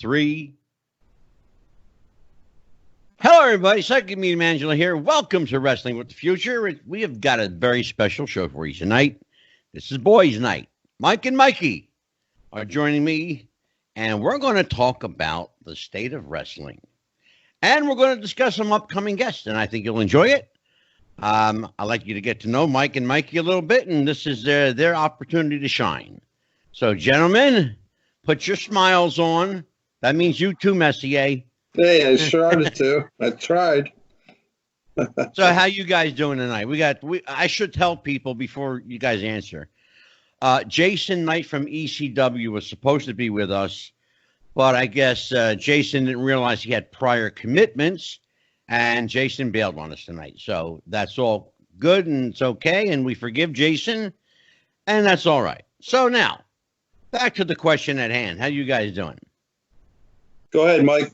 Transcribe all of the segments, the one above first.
3. Hello, everybody. Second meeting, Angelo here. Welcome to Wrestling with the Future. We have got a very special show for you tonight. This is Boys Night. Mike and Mikey are joining me, and we're going to talk about the state of wrestling. And we're going to discuss some upcoming guests, and I think you'll enjoy it. I'd like you to get to know Mike and Mikey a little bit, and this is their opportunity to shine. So, gentlemen, put your smiles on. That means you too, Messier. Hey, I tried to. I tried. So, how you guys doing tonight? I should tell people before you guys answer. Jason Knight from ECW was supposed to be with us, but I guess Jason didn't realize he had prior commitments, and Jason bailed on us tonight. So that's all good, and it's okay, and we forgive Jason, and that's all right. So now, back to the question at hand. How you guys doing? Go ahead, Mike.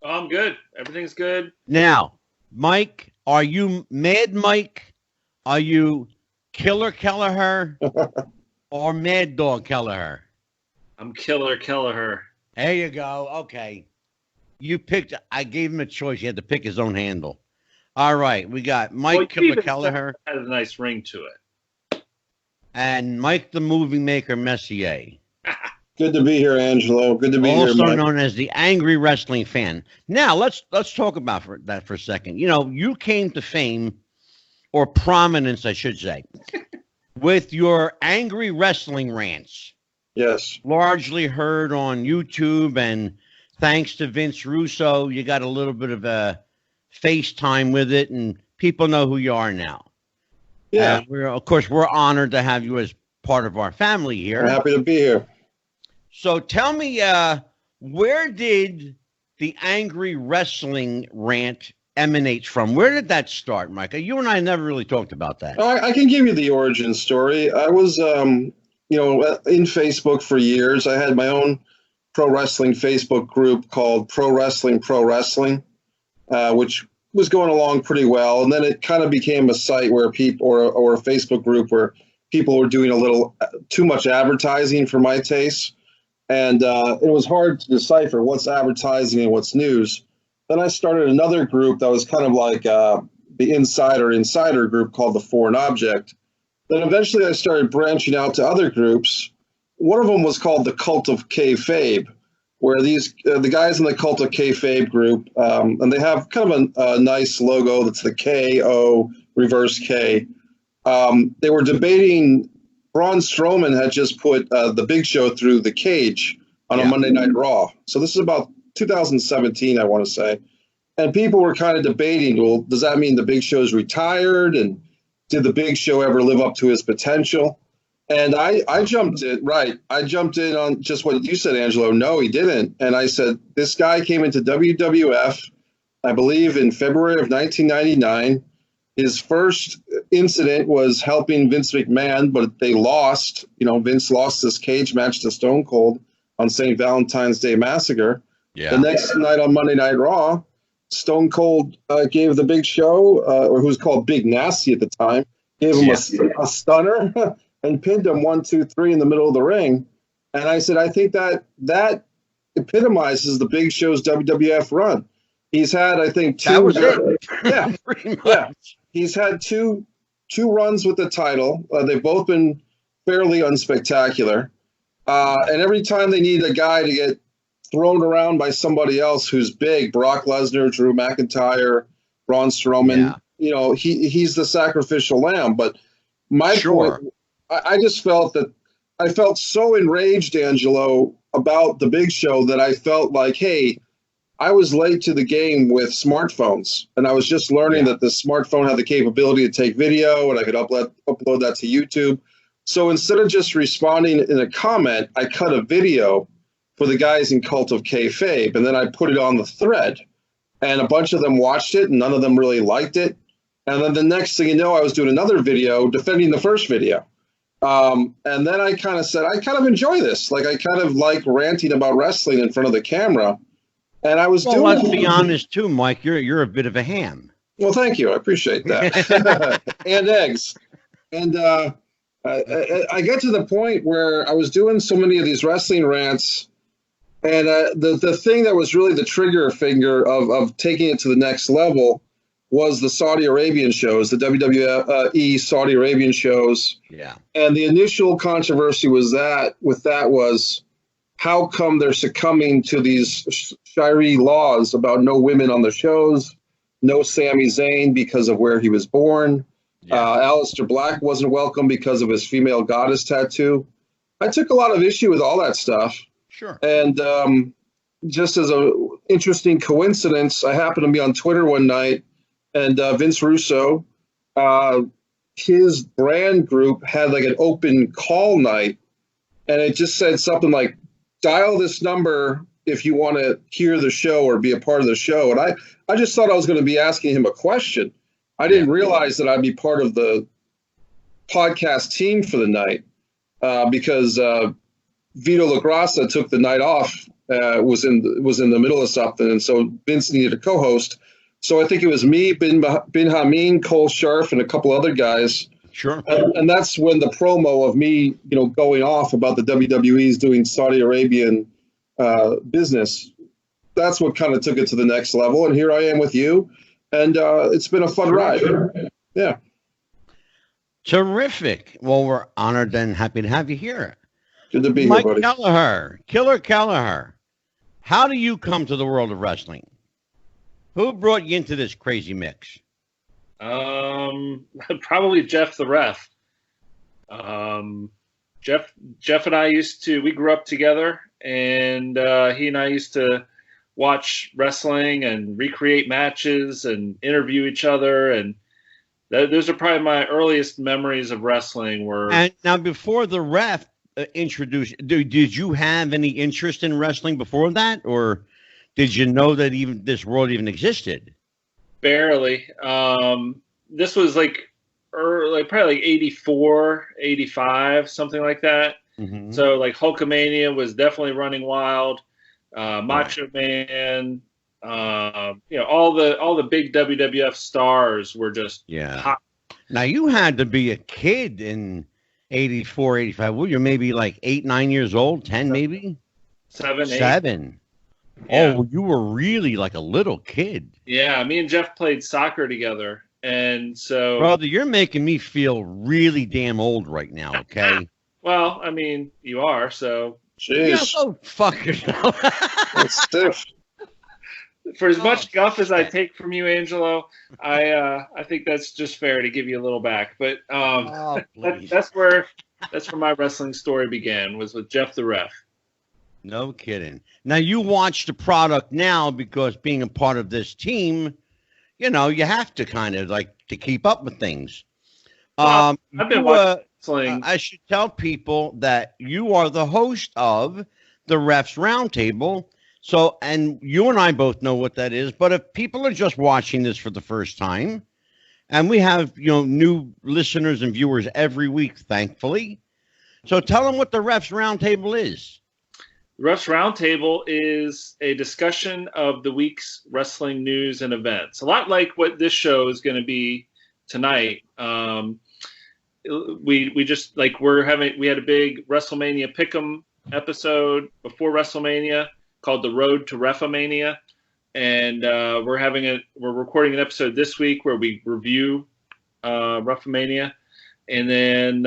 I'm good. Everything's good. Now, Mike, are you Mad Mike? Are you Killer Kelleher or Mad Dog Kelleher? I'm Killer Kelleher. There you go. Okay. You picked, I gave him a choice. He had to pick his own handle. All right. We got Mike Killer Kelleher. Has a nice ring to it. And Mike the Moviemaker Messier. Good to be here, Angelo. Good to be here, Mike. Also known as the Angry Wrestling Fan. Now, let's talk about that for a second. You know, you came to fame, or prominence, I should say, with your angry wrestling rants. Yes. Largely heard on YouTube, and thanks to Vince Russo, you got a little bit of a FaceTime with it, and people know who you are now. Yeah. We're honored to have you as part of our family here. I'm happy to be here. So tell me, where did the angry wrestling rant emanate from? Where did that start, Micah? You and I never really talked about that. I can give you the origin story. I was, in Facebook for years. I had my own pro wrestling Facebook group called Pro Wrestling, which was going along pretty well. And then it kind of became a site where people, or a Facebook group where people were doing a little too much advertising for my taste. And it was hard to decipher what's advertising and what's news. Then I started another group that was kind of like the insider group called The Foreign Object. Then eventually I started branching out to other groups. One of them was called the Cult of Kayfabe, where the guys in the Cult of Kayfabe group, and they have kind of a nice logo that's the KO reverse K. They were debating. Braun Strowman had just put the Big Show through the cage on a Monday Night Raw. So this is about 2017, I want to say. And people were kind of debating, well, does that mean the Big Show's retired? And did the Big Show ever live up to his potential? And I jumped in, right. I jumped in on just what you said, Angelo. No, he didn't. And I said, this guy came into WWF, I believe, in February of 1999. His first incident was helping Vince McMahon, but they lost. Vince lost this cage match to Stone Cold on St. Valentine's Day Massacre. Yeah. The next night on Monday Night Raw, Stone Cold gave the Big Show, or who was called Big Nasty at the time, gave him a stunner and pinned him 1, 2, 3 in the middle of the ring. And I said, I think that epitomizes the Big Show's WWF run. He's had, I think, 2. That was it. Yeah, pretty much. Yeah. He's had two runs with the title. They've both been fairly unspectacular. And every time they need a guy to get thrown around by somebody else who's big, Brock Lesnar, Drew McIntyre, Braun Strowman, he's the sacrificial lamb. But my point, I just felt that I felt so enraged, Angelo, about the Big Show that I felt like, hey, I was late to the game with smartphones, and I was just learning that the smartphone had the capability to take video, and I could upload that to YouTube. So instead of just responding in a comment, I cut a video for the guys in Cult of Kayfabe, and then I put it on the thread. And a bunch of them watched it, and none of them really liked it. And then the next thing you know, I was doing another video defending the first video. And then I kind of said, I kind of enjoy this. Like, I kind of like ranting about wrestling in front of the camera. And I was doing. Let's be honest too, Mike. You're a bit of a ham. Well, thank you. I appreciate that. And eggs. And I got to the point where I was doing so many of these wrestling rants And the thing that was really the trigger finger of taking it to the next level was the Saudi Arabian shows, the WWE Saudi Arabian shows. Yeah. And the initial controversy was was how come they're succumbing to these Shari laws about no women on the shows, no Sami Zayn because of where he was born. Yeah. Aleister Black wasn't welcome because of his female goddess tattoo. I took a lot of issue with all that stuff. Sure. And just as an interesting coincidence, I happened to be on Twitter one night, and Vince Russo, his brand group had like an open call night, and it just said something like, dial this number if you want to hear the show or be a part of the show. And I just thought I was going to be asking him a question. I didn't realize that I'd be part of the podcast team for the night because Vito LaGrassa took the night off, was in the middle of something, and so Vince needed a co-host. So I think it was me, Bin Hameen, Cole Sharf, and a couple other guys. Sure. And that's when the promo of me, going off about the WWE's doing Saudi Arabian business, that's what kind of took it to the next level. And here I am with you, and it's been a fun ride. Yeah. Terrific. Well, we're honored and happy to have you here. Good to be Mike here, buddy. Kelleher, Killer Kelleher. How do you come to the world of wrestling? Who brought you into this crazy mix? Probably Jeff the Ref. Jeff and I we grew up together, and he and I used to watch wrestling and recreate matches and interview each other, and those are probably my earliest memories of wrestling. And now, before the Ref introduced, did you have any interest in wrestling before that, or did you know that even this world even existed? Barely. This was like probably like 84, 85, something like that. Mm-hmm. So like Hulkamania was definitely running wild. Macho Man, all the big WWF stars were just hot. Now you had to be a kid in 84, 85. Well, you're maybe like 8, 9 years old, 10 maybe? 7, 8. 7. Yeah. Oh, you were really like a little kid. Yeah, me and Jeff played soccer together. And so... Brother, you're making me feel really damn old right now, okay? Well, I mean, you are, so... Jeez. Go fuck yourself. That's stiff. For as much guff as I take from you, Angelo, I think that's just fair to give you a little back. But that's where my wrestling story began, was with Jeff the Ref. No kidding. Now, you watch the product now because being a part of this team, you have to kind of like to keep up with things. Well, I've been watching wrestling. I should tell people that you are the host of the Refs Roundtable. So, and you and I both know what that is. But if people are just watching this for the first time, and we have, new listeners and viewers every week, thankfully. So tell them what the Refs Roundtable is. The Refs Roundtable is a discussion of the week's wrestling news and events. A lot like what this show is going to be tonight. We just we had a big WrestleMania Pick'em episode before WrestleMania called The Road to Refamania, and we're recording an episode this week where we review Refamania, and then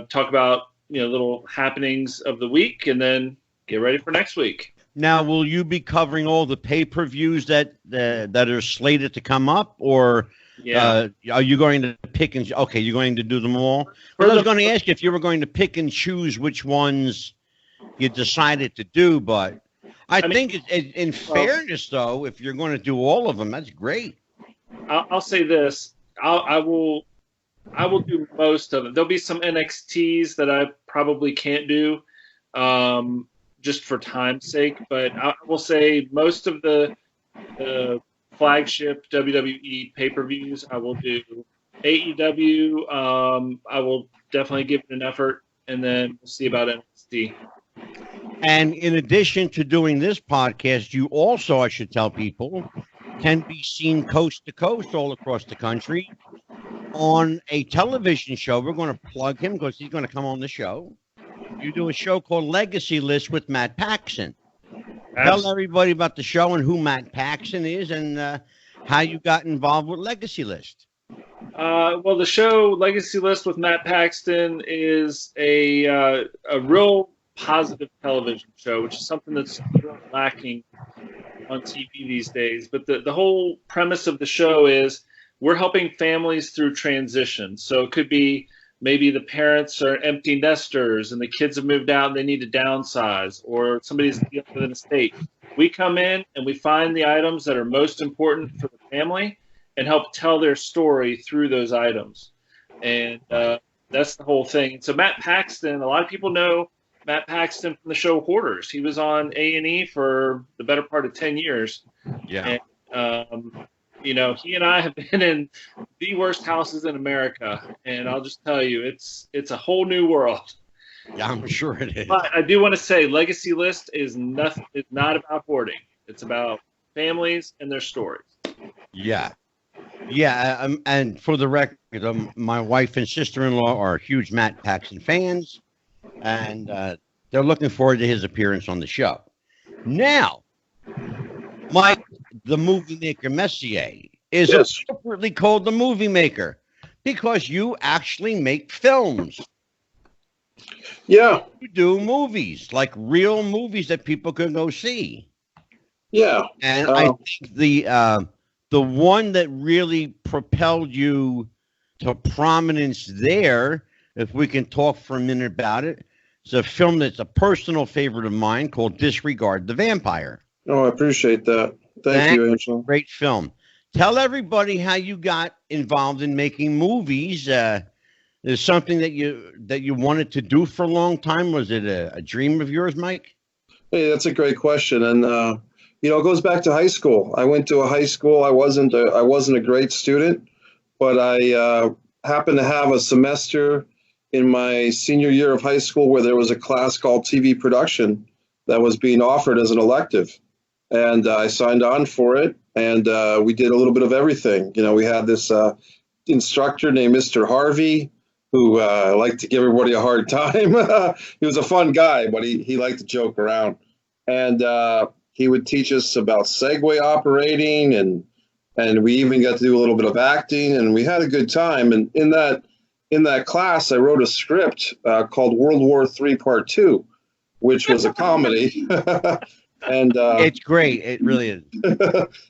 talk about little happenings of the week, and then get ready for next week. Now, will you be covering all the pay-per-views that are slated to come up, or are you going to pick and? Okay, you're going to do them all. Well, I was going to ask you if you were going to pick and choose which ones you decided to do, but I think in fairness, though, if you're going to do all of them, that's great. I'll say this: I will do most of them. There'll be some NXTs that I probably can't do. Just for time's sake, but I will say most of the flagship WWE pay-per-views I will do. AEW, I will definitely give it an effort, and then we'll see about NXT. And in addition to doing this podcast, you also, I should tell people, can be seen coast to coast all across the country on a television show. We're going to plug him because he's going to come on the show. You do a show called Legacy List with Matt Paxton. Tell everybody about the show and who Matt Paxton is and how you got involved with Legacy List. Well, the show Legacy List with Matt Paxton is a real positive television show, which is something that's really lacking on TV these days. But the whole premise of the show is we're helping families through transition. So it could be maybe the parents are empty nesters and the kids have moved out and they need to downsize, or somebody's dealing with an estate. We come in and we find the items that are most important for the family and help tell their story through those items. And that's the whole thing. And so Matt Paxton, a lot of people know Matt Paxton from the show Hoarders. He was on A&E for the better part of 10 years. Yeah. And, he and I have been in the worst houses in America. And I'll just tell you, it's a whole new world. Yeah, I'm sure it is. But I do want to say Legacy List is not about hoarding. It's about families and their stories. Yeah. Yeah, and for the record, my wife and sister-in-law are huge Matt Paxton fans, and they're looking forward to his appearance on the show. Now, Mike, the Moviemaker Messier, is appropriately called the Moviemaker because you actually make films. Yeah. You do movies, like real movies that people can go see. Yeah. And I think the one that really propelled you to prominence there, if we can talk for a minute about it, it's a film that's a personal favorite of mine called Disregard the Vampire. Oh, I appreciate that. Thank you, Angelo. Great film. Tell everybody how you got involved in making movies. Is something that you wanted to do for a long time? Was it a dream of yours, Mike? Hey, that's a great question. And, it goes back to high school. I went to a high school. I wasn't a great student, but I happened to have a semester in my senior year of high school where there was a class called TV production that was being offered as an elective. And I signed on for it, and we did a little bit of everything. We had this instructor named Mr. Harvey, who liked to give everybody a hard time. He was a fun guy, but he liked to joke around. And he would teach us about Segway operating, and we even got to do a little bit of acting, and we had a good time. And in that class, I wrote a script called World War III Part 2, which was a comedy. And it's great. It really is.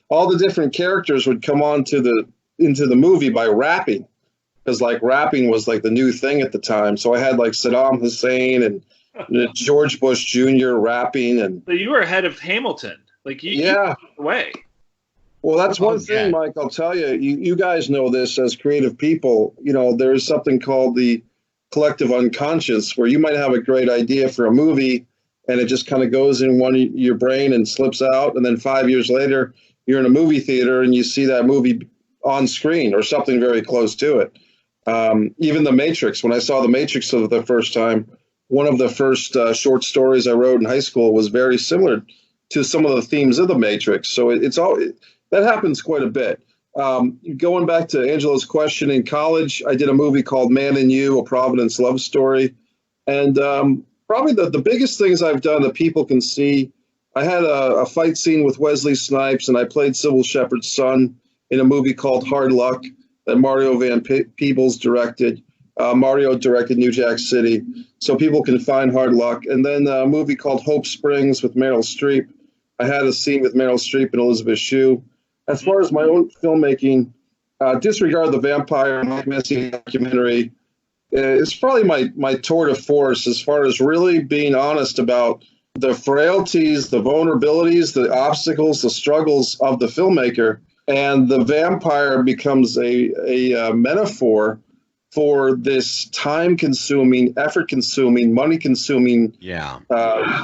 All the different characters would come on into the movie by rapping, because rapping was the new thing at the time. So I had Saddam Hussein and George Bush Jr. rapping, and so you were ahead of Hamilton. Yeah. Way. Well, that's one thing, Mike. I'll tell you. You guys know this as creative people. There is something called the collective unconscious, where you might have a great idea for a movie, and it just kind of goes in your brain and slips out, and then 5 years later, you're in a movie theater and you see that movie on screen or something very close to it. Even The Matrix. When I saw The Matrix for the first time, one of the first short stories I wrote in high school was very similar to some of the themes of The Matrix. So that happens quite a bit. Going back to Angelo's question, in college, I did a movie called Man and You, a Providence love story. And probably the biggest things I've done that people can see, I had a fight scene with Wesley Snipes, and I played Sybil Shepherd's son in a movie called Hard Luck that Mario Van Peebles directed. Mario directed New Jack City, so people can find Hard Luck. And then a movie called Hope Springs with Meryl Streep. I had a scene with Meryl Streep and Elizabeth Shue. As far as my own filmmaking, Disregard the Vampire, my Messier documentary, it's probably my tour de force as far as really being honest about the frailties, the vulnerabilities, the obstacles, the struggles of the filmmaker. And the vampire becomes a metaphor for this time-consuming, effort-consuming, money-consuming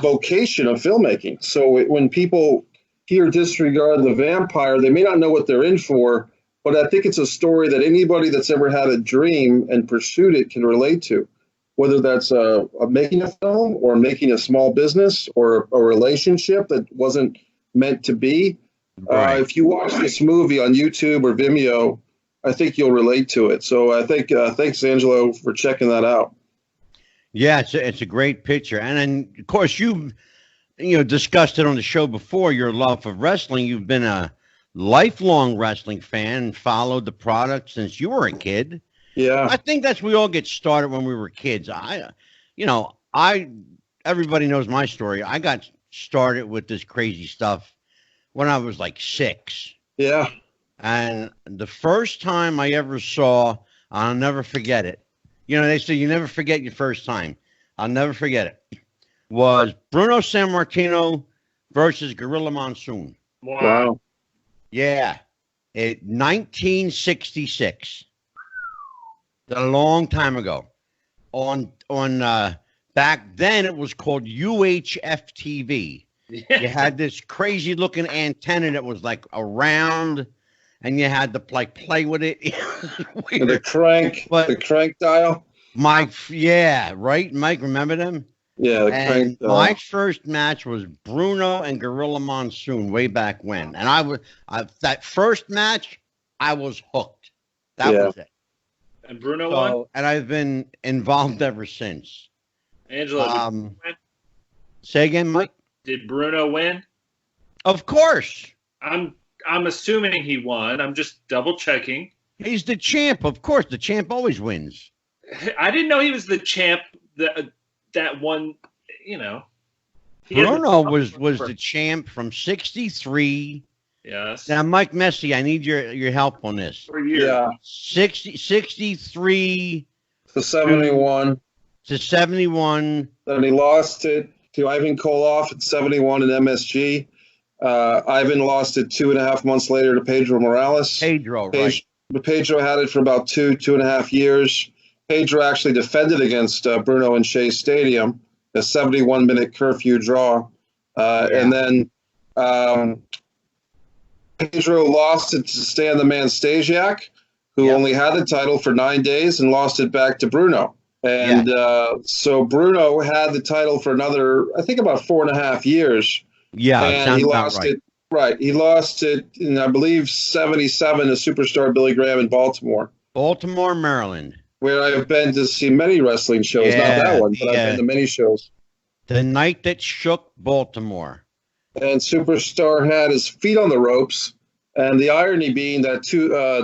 vocation of filmmaking. So when people hear Disregard the Vampire, they may not know what they're in for, but I think it's a story that anybody that's ever had a dream and pursued it can relate to, whether that's making a film or making a small business or a relationship that wasn't meant to be. Right. If you watch this movie on YouTube or Vimeo, I think you'll relate to it. So I think thanks, Angelo, for checking that out. Yeah, it's a great picture. And then, of course, discussed it on the show before, your love for wrestling. You've been a lifelong wrestling fan and followed the product since you were a kid. Yeah. I think that's we all get started when we were kids. Everybody knows my story. I got started with this crazy stuff when I was like 6. Yeah. And the first time I ever saw, I'll never forget it. They say you never forget your first time. I'll never forget it. Was Bruno Sammartino versus Gorilla Monsoon. Wow. Yeah. 1966. A long time ago. On back then it was called UHF TV. Yeah. You had this crazy looking antenna that was like a round, and you had to play with it. The crank dial. Mike, yeah, right? Mike, remember them? Yeah, the crank dial. My first match was Bruno and Gorilla Monsoon way back when. And that first match, I was hooked. That was it. And Bruno won? And I've been involved ever since. Angelo, did Bruno win? Say again, Mike? Did Bruno win? Of course. I'm assuming he won. I'm just double checking. He's the champ. Of course, the champ always wins. I didn't know he was the champ. That one, Bruno was the champ from 63. Yes. Now, Mike Messier, I need your help on this. For years. Yeah. 63 to 71. To 71. Then he lost it to Ivan Koloff at 71 in MSG. Ivan lost it 2.5 months later to Pedro Morales. Right. But Pedro had it for about 2.5 years. Pedro actually defended against Bruno in Shea Stadium, a 71-minute curfew draw. And then Pedro lost it to Stan the Man Stasiak, who only had the title for 9 days and lost it back to Bruno. And so Bruno had the title for another, I think, about 4.5 years. Yeah, and he lost it. Right. He lost it in, I believe, 77 to Superstar Billy Graham in Baltimore. Baltimore, Maryland. Where I've been to see many wrestling shows. Not that one, but I've been to many shows. The night that shook Baltimore. And Superstar had his feet on the ropes. And the irony being that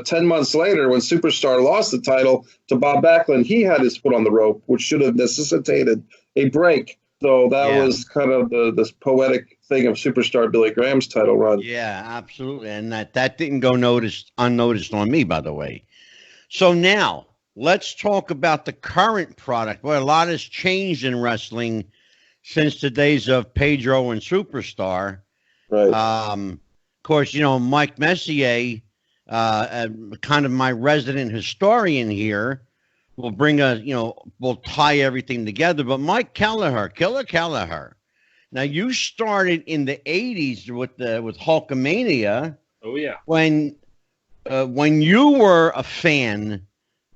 10 months later, when Superstar lost the title to Bob Backlund, he had his foot on the rope, which should have necessitated a break. So that was kind of this poetic thing of Superstar Billy Graham's title run. Yeah, absolutely. And that didn't go unnoticed on me, by the way. So now let's talk about the current product. Well, a lot has changed in wrestling since the days of Pedro and Superstar. Right. Of course, Mike Messier, kind of my resident historian here, will bring we'll tie everything together. But Mike Kelleher, Killer Kelleher. Now, you started in the 80s with Hulkamania. Oh, yeah. When you were a fan,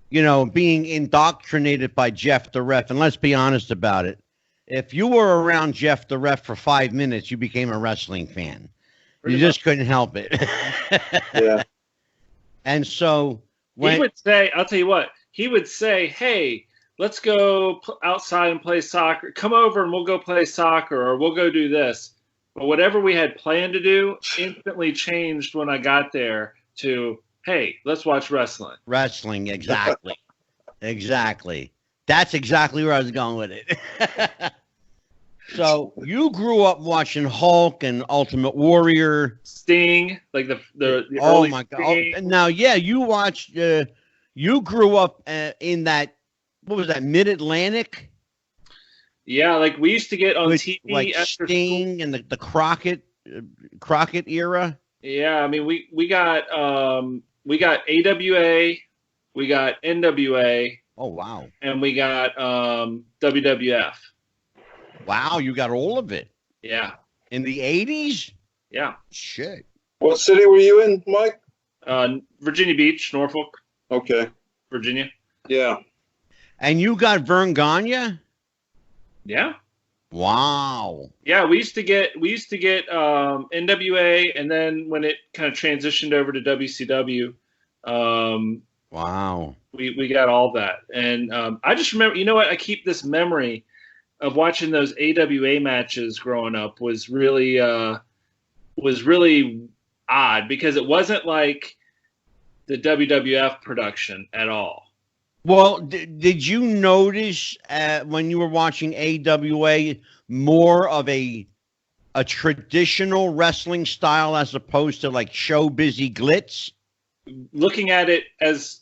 being indoctrinated by Jeff the Ref, and let's be honest about it, if you were around Jeff the Ref for 5 minutes, you became a wrestling fan. You just couldn't help it. Yeah. And so he would say, I'll tell you what, he would say, hey, let's go outside and play soccer. Come over and we'll go play soccer, or we'll go do this. But whatever we had planned to do instantly changed when I got there to, hey, let's watch wrestling. Wrestling, exactly. Exactly. That's exactly where I was going with it. So you grew up watching Hulk and Ultimate Warrior, Sting, like the oh early my God! Sting. Now, you watched. You grew up in that. What was that? Mid-Atlantic. Yeah, like we used to get on TV like after Sting school. and the Crockett era. Yeah, I mean we got AWA, we got NWA. Oh wow! And we got WWF. Wow, you got all of it. Yeah. In the 80s? Yeah. Shit. What city were you in, Mike? Virginia Beach, Norfolk. Okay. Virginia. Yeah. And you got Vern Gagne? Yeah. Wow. Yeah, we used to get NWA, and then when it kind of transitioned over to WCW, wow. We got all that. And I just remember, you know what? I keep this memory. of watching those AWA matches growing up was really odd, because it wasn't like the WWF production at all. Well, did you notice when you were watching AWA more of a traditional wrestling style as opposed to like show busy glitz? Looking at it as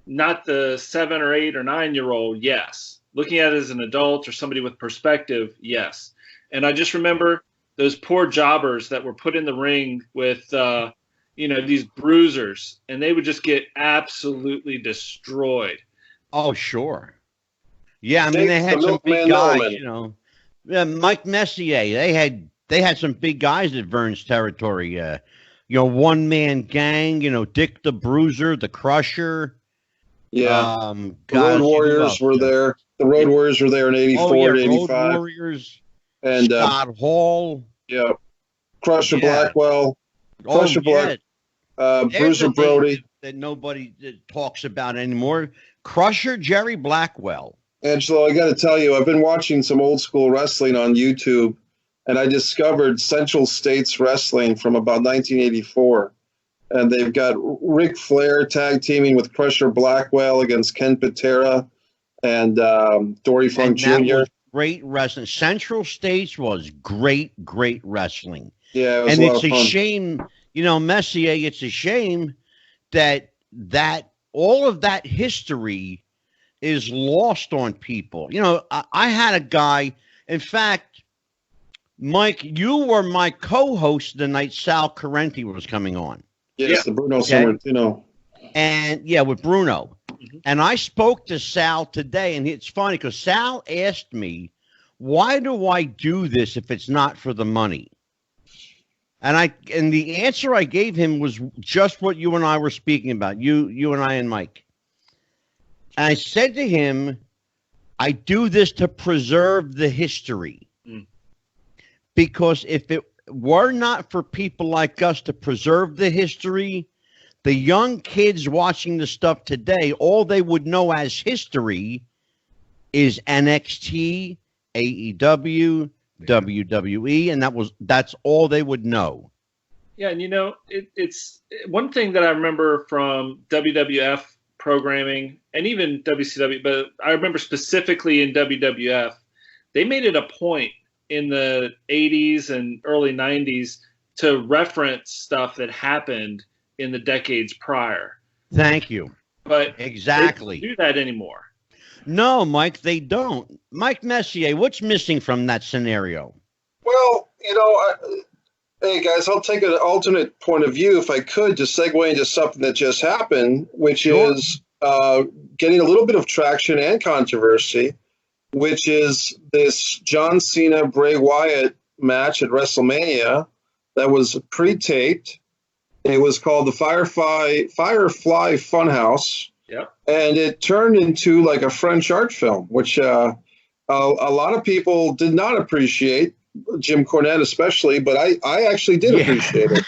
not the 7 or 8 or 9-year-old, yes. Looking at it as an adult or somebody with perspective, yes. And I just remember those poor jobbers that were put in the ring with, these bruisers, and they would just get absolutely destroyed. Oh, sure. Yeah, I mean, they had some big guys, Yeah, Mike Messier. They had some big guys at Vern's territory. One-man gang, Dick the Bruiser, the Crusher. Yeah. The Road Warriors were there. The Road Warriors were there in 84 to 85. Road Warriors. And Scott Hall. Yeah. Crusher Blackwell. Crusher Black. Bruiser Brody. That nobody talks about anymore. Crusher Jerry Blackwell. Angelo, I got to tell you, I've been watching some old school wrestling on YouTube, and I discovered Central States Wrestling from about 1984. And they've got Ric Flair tag teaming with Crusher Blackwell against Ken Patera and Dory Funk Jr. Great wrestling. Central States was great wrestling. Yeah, it was and a lot it's of a fun. shame, Messier, it's a shame that all of that history is lost on people. I had a guy, in fact, Mike, you were my co-host the night Sal Correnti was coming on. Yes, the Bruno Sammartino. And with Bruno. Mm-hmm. And I spoke to Sal today, and it's funny because Sal asked me, why do I do this if it's not for the money? And the answer I gave him was just what you and I were speaking about, you and I and Mike. And I said to him, I do this to preserve the history. Because if it were not for people like us to preserve the history, the young kids watching the stuff today, all they would know as history is NXT, AEW, WWE, and that's all they would know. Yeah, and it's one thing that I remember from WWF programming and even WCW, but I remember specifically in WWF, they made it a point in the 80s and early 90s to reference stuff that happened in the decades prior. Thank you. But exactly, they don't do that anymore. No, Mike, they don't. Mike Messier, what's missing from that scenario? Well, hey guys, I'll take an alternate point of view if I could to segue into something that just happened, which is getting a little bit of traction and controversy, which is this John Cena Bray Wyatt match at WrestleMania that was pre-taped. It was called the Firefly Funhouse. Yep. And it turned into like a French art film, which a lot of people did not appreciate, Jim Cornette especially, but I actually did appreciate it.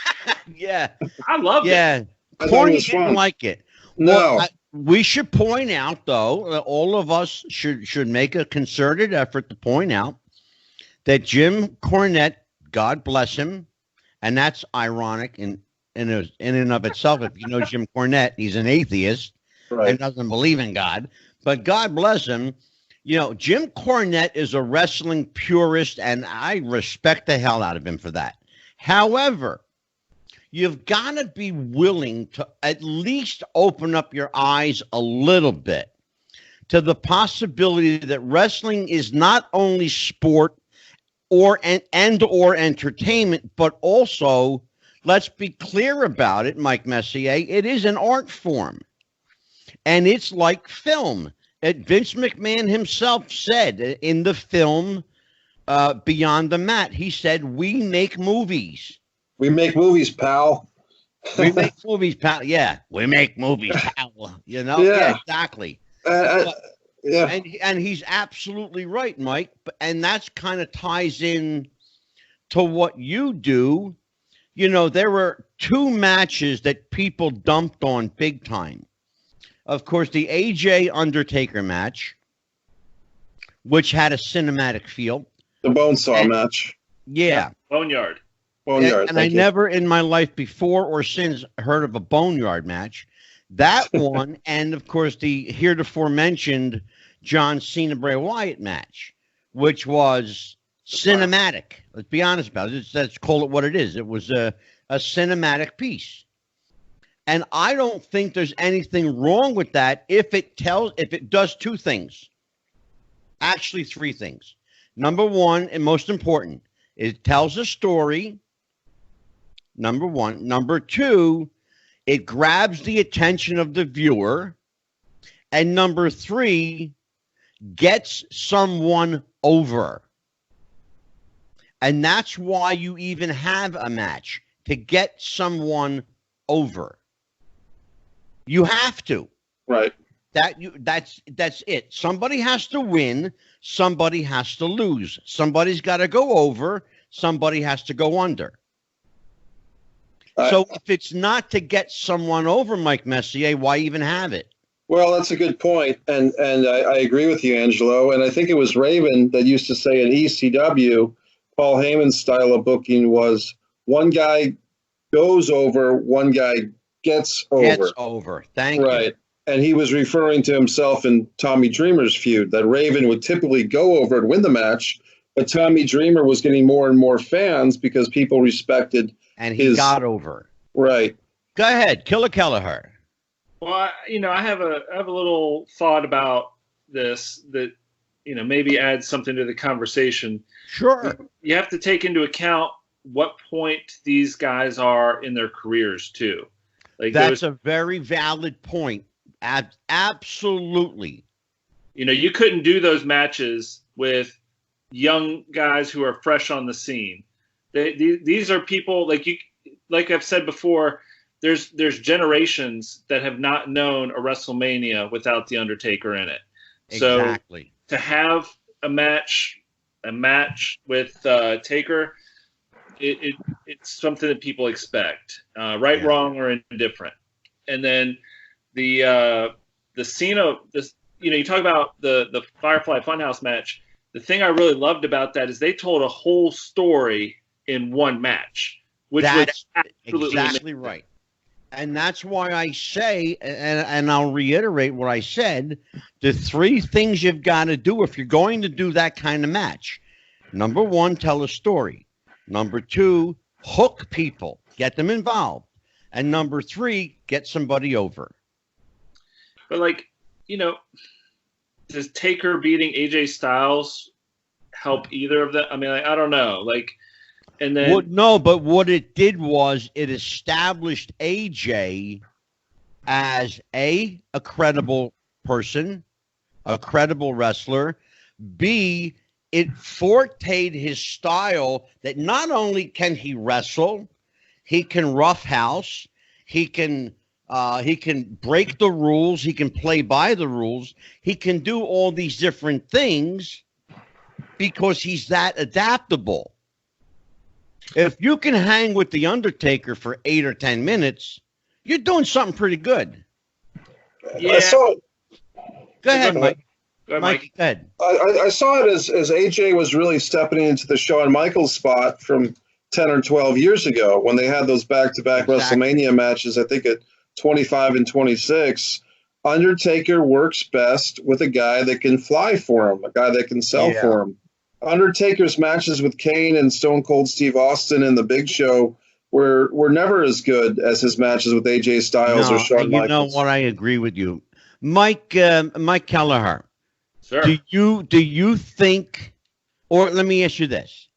Yeah. I loved it. Yeah. Corny didn't like it. No. Well, we should point out, though, that all of us should make a concerted effort to point out that Jim Cornette, God bless him, and that's ironic in and of itself. If you know Jim Cornette, he's an atheist. Right. And doesn't believe in God, but God bless him. Jim Cornette is a wrestling purist, and I respect the hell out of him for that. However, you've got to be willing to at least open up your eyes a little bit to the possibility that wrestling is not only sport or entertainment, but also, let's be clear about it, Mike Messier, it is an art form. And it's like film. Vince McMahon himself said in the film Beyond the Mat, he said, we make movies. We make movies, pal. We make movies, pal. Yeah, we make movies, pal. Yeah, exactly. Yeah. And he's absolutely right, Mike. And that's kind of ties in to what you do. There were 2 matches that people dumped on big time. Of course, the AJ Undertaker match, which had a cinematic feel. The Bonesaw match. Yeah. Boneyard. Boneyard. And I never in my life before or since heard of a Boneyard match. That one, and of course the heretofore mentioned John Cena Bray Wyatt match, which was cinematic. Let's be honest about it. Let's call it what it is. It was a cinematic piece. And I don't think there's anything wrong with that if it does two things. Actually, three things. Number one, and most important, it tells a story. Number one. Number two, it grabs the attention of the viewer. And number three, gets someone over. And that's why you even have a match, to get someone over. You have to. Right. That's it. Somebody has to win. Somebody has to lose. Somebody's got to go over. Somebody has to go under. So if it's not to get someone over, Mike Messier, why even have it? Well, that's a good point, and I agree with you, Angelo. And I think it was Raven that used to say in ECW, Paul Heyman's style of booking was one guy goes over, one guy gets over. Gets over. Thank you. Right. And he was referring to himself in Tommy Dreamer's feud, that Raven would typically go over and win the match, but Tommy Dreamer was getting more and more fans because people respected and he got over. Right. Go ahead, Kelleher. Well, I have a little thought about this that, maybe adds something to the conversation. Sure. You have to take into account what point these guys are in their careers too. Like that's a very valid point. Absolutely. You couldn't do those matches with young guys who are fresh on the scene. These are people like I've said before. There's generations that have not known a WrestleMania without the Undertaker in it. Exactly. So to have a match with Taker, it's something that people expect, right, wrong, or indifferent. And then the Cena, you talk about the Firefly Funhouse match. The thing I really loved about that is they told a whole story in one match, which was absolutely exactly amazing. Right. And that's why I say, and I'll reiterate what I said, the three things you've got to do if you're going to do that kind of match. Number one, tell a story. Number two, hook people, get them involved. And number three, get somebody over. But does Taker beating AJ Styles help either of them? I mean, I don't know. And then no, but what it did was it established AJ as a credible person, a credible wrestler. B, it forteed his style that not only can he wrestle, he can roughhouse, he can break the rules, he can play by the rules, he can do all these different things because he's that adaptable. If you can hang with the Undertaker for 8 or 10 minutes, you're doing something pretty good. Yeah. Go ahead, Mike. Mike, go ahead. I saw it as AJ was really stepping into the Shawn Michaels spot from 10 or 12 years ago when they had those back-to-back WrestleMania matches, I think at 25 and 26. Undertaker works best with a guy that can fly for him, a guy that can sell for him. Undertaker's matches with Kane and Stone Cold Steve Austin and The Big Show were never as good as his matches with AJ Styles or Shawn Michaels. You know what? I agree with you. Mike Kelleher. Sure. Do you think, or let me ask you this.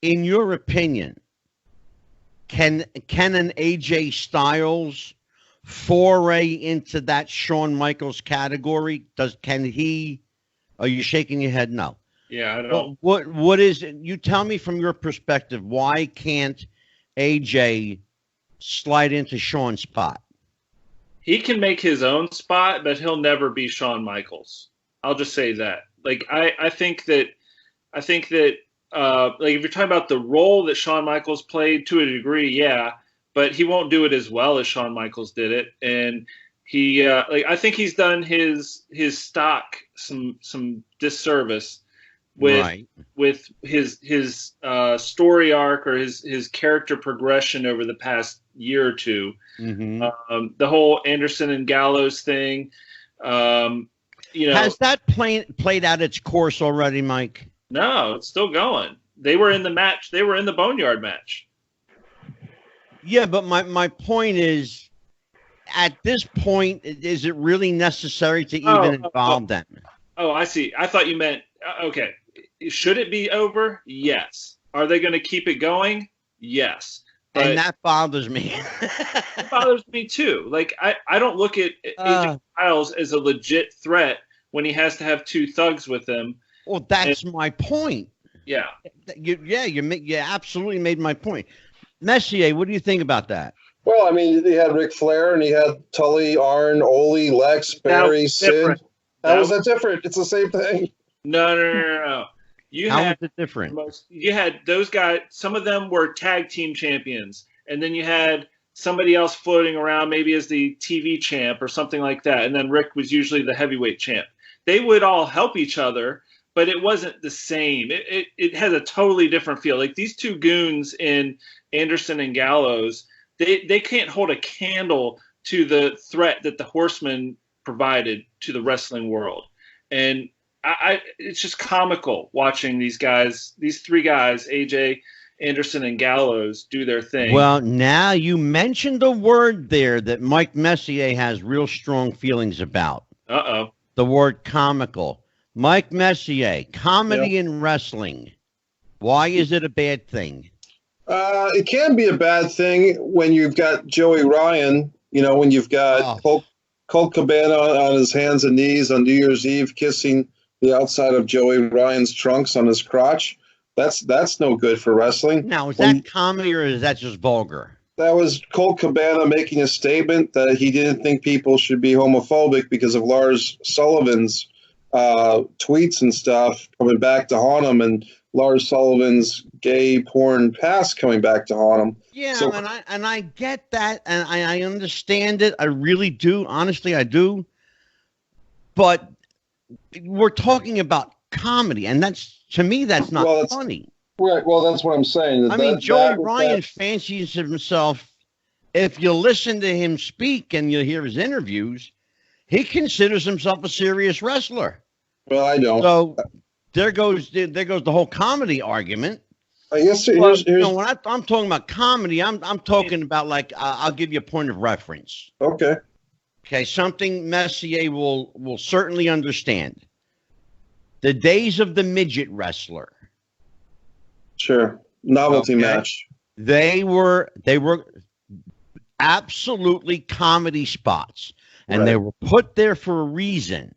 In your opinion, can an AJ Styles foray into that Shawn Michaels category? Can he? Are you shaking your head? No. Yeah, I don't. What is it? You tell me from your perspective, why can't AJ slide into Shawn's spot? He can make his own spot, but he'll never be Shawn Michaels. I'll just say that. I think that if you're talking about the role that Shawn Michaels played to a degree, yeah, but he won't do it as well as Shawn Michaels did it. And he, I think he's done his stock some disservice with his story arc or his character progression over the past year or two. Mm-hmm. The whole Anderson and Gallows thing. Has that played out its course already, Mike? No, it's still going. They were in the match. They were in the Boneyard match. Yeah, but my point is, at this point, is it really necessary to even involve them? Oh, I see. I thought you meant, okay. Should it be over? Yes. Are they going to keep it going? Yes. But and that bothers me. it bothers me too. Like, I don't look at AJ Styles as a legit threat when he has to have two thugs with him. Well, that's my point. Yeah. You absolutely made my point. Messier, what do you think about that? Well, I mean, he had Ric Flair and he had Tully, Arn, Ole, Lex, Barry, Sid. How was that different? It's the same thing. No. How is it different? You had those guys. Some of them were tag team champions, and then you had somebody else floating around, maybe as the TV champ or something like that. And then Rick was usually the heavyweight champ. They would all help each other, but it wasn't the same. It has a totally different feel. Like these two goons in Anderson and Gallows, they can't hold a candle to the threat that the Horsemen provided to the wrestling world. And it's just comical watching these three guys, AJ, Anderson, and Gallows, do their thing. Well, now you mentioned a word there that Mike Messier has real strong feelings about. Uh-oh. The word comical. Mike Messier, comedy in wrestling. Why is it a bad thing? It can be a bad thing when you've got Joey Ryan, when you've got Colt Cabana on his hands and knees on New Year's Eve kissing the outside of Joey Ryan's trunks on his crotch. That's no good for wrestling. Now, is that comedy or is that just vulgar? That was Colt Cabana making a statement that he didn't think people should be homophobic because of Lars Sullivan's tweets and stuff coming back to haunt him, and Lars Sullivan's gay porn past coming back to haunt him. Yeah, so, and I get that, and I understand it. I really do. Honestly, I do. But we're talking about comedy, and to me, that's not funny. Right. Well, that's what I'm saying. Joey Ryan fancies himself. If you listen to him speak and you hear his interviews, he considers himself a serious wrestler. Well, I don't. So there goes the whole comedy argument. I guess when I'm talking about comedy, I'm talking about, like, I'll give you a point of reference. Okay, something Messier will certainly understand. The days of the midget wrestler. Sure. Novelty match. They were absolutely comedy spots, and they were put there for a reason.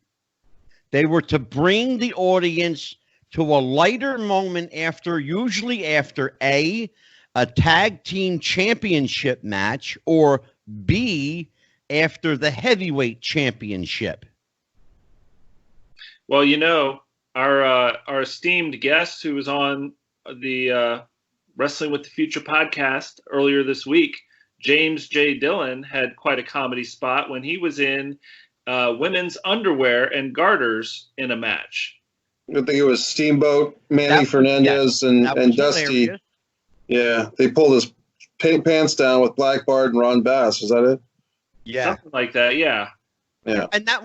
They were to bring the audience to a lighter moment usually after A, a tag team championship match, or B, after the heavyweight championship. Well, our esteemed guest who was on the Wrestling with the Future podcast earlier this week, James J. Dillon, had quite a comedy spot when he was in women's underwear and garters in a match. I think it was Steamboat, Manny Fernandez, and Dusty. Hilarious. Yeah, they pulled his pants down with Black Bart and Ron Bass. Was that it? Yeah, something like that. Yeah. And that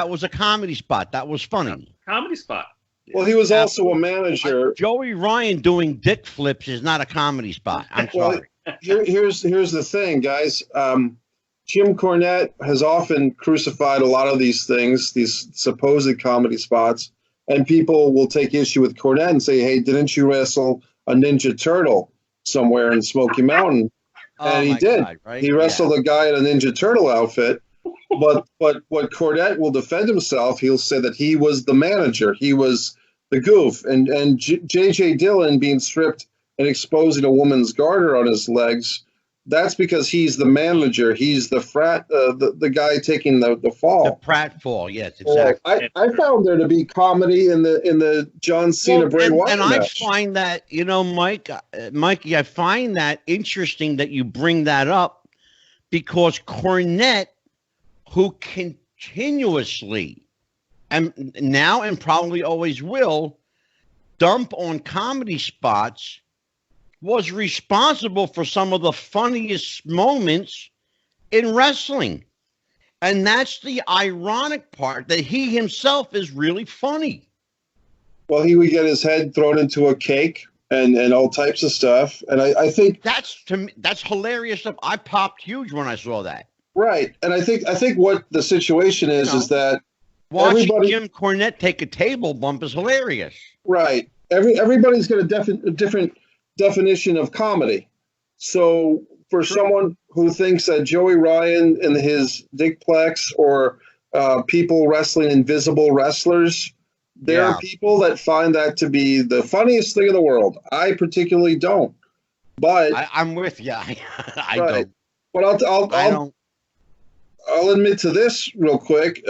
was a comedy spot. That was funny. Comedy spot. Well, he was also a manager. Joey Ryan doing dick flips is not a comedy spot. I'm sorry. Here's the thing, guys. Jim Cornette has often crucified a lot of these things, these supposed comedy spots, and people will take issue with Cornette and say, "Hey, didn't you wrestle a Ninja Turtle somewhere in Smoky Mountain?" And he did. God, right? He wrestled a guy in a Ninja Turtle outfit. But what Cornette will defend himself, he'll say that he was the manager. He was the goof. And Jayjay Dillon being stripped and exposing a woman's garter on his legs, that's because he's the manager. He's the frat, the guy taking the fall. The pratfall, yes, exactly. I found there to be comedy in the John Cena Bray Wyatt match. I find that, Mikey, I find that interesting that you bring that up, because Cornette, who continuously, and now and probably always will, dump on comedy spots was responsible for some of the funniest moments in wrestling. And that's the ironic part, that he himself is really funny. Well, he would get his head thrown into a cake and all types of stuff. And I think that's, to me, that's hilarious stuff. I popped huge when I saw that. Right. And I think what the situation is that watching Jim Cornette take a table bump is hilarious. Right. Everybody's got a different definition of comedy. So for someone who thinks that Joey Ryan and his Dickplex or people wrestling invisible wrestlers, there are people that find that to be the funniest thing in the world. I particularly don't. But I'm with you. I right. don't. But I'll admit to this real quick.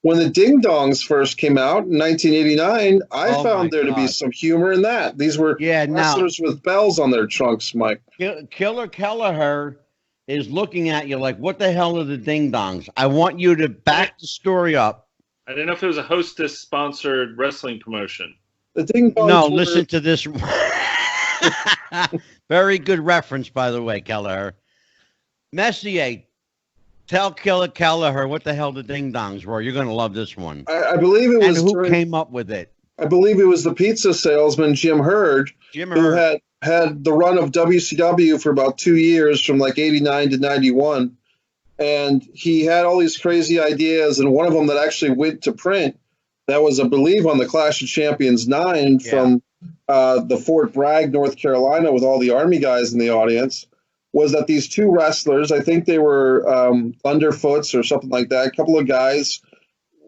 When the Ding Dongs first came out in 1989, I found there to be some humor in that. These were wrestlers with bells on their trunks, Mike. Killer Kelleher is looking at you like, what the hell are the Ding Dongs? I want you to back the story up. I didn't know if it was a Hostess-sponsored wrestling promotion. The Ding Dongs No, listen to this. Very good reference, by the way, Kelleher. Messier, tell Killer Kelleher what the hell the Ding Dongs were. You're going to love this one. I believe it was. And who came up with it? I believe it was the pizza salesman, Jim Hurd, who had the run of WCW for about 2 years from like 89 to 91. And he had all these crazy ideas. And one of them that actually went to print, that was, I believe, on the Clash of Champions 9 from the Fort Bragg, North Carolina, with all the Army guys in the audience, was that these two wrestlers, I think they were underfoots or something like that, a couple of guys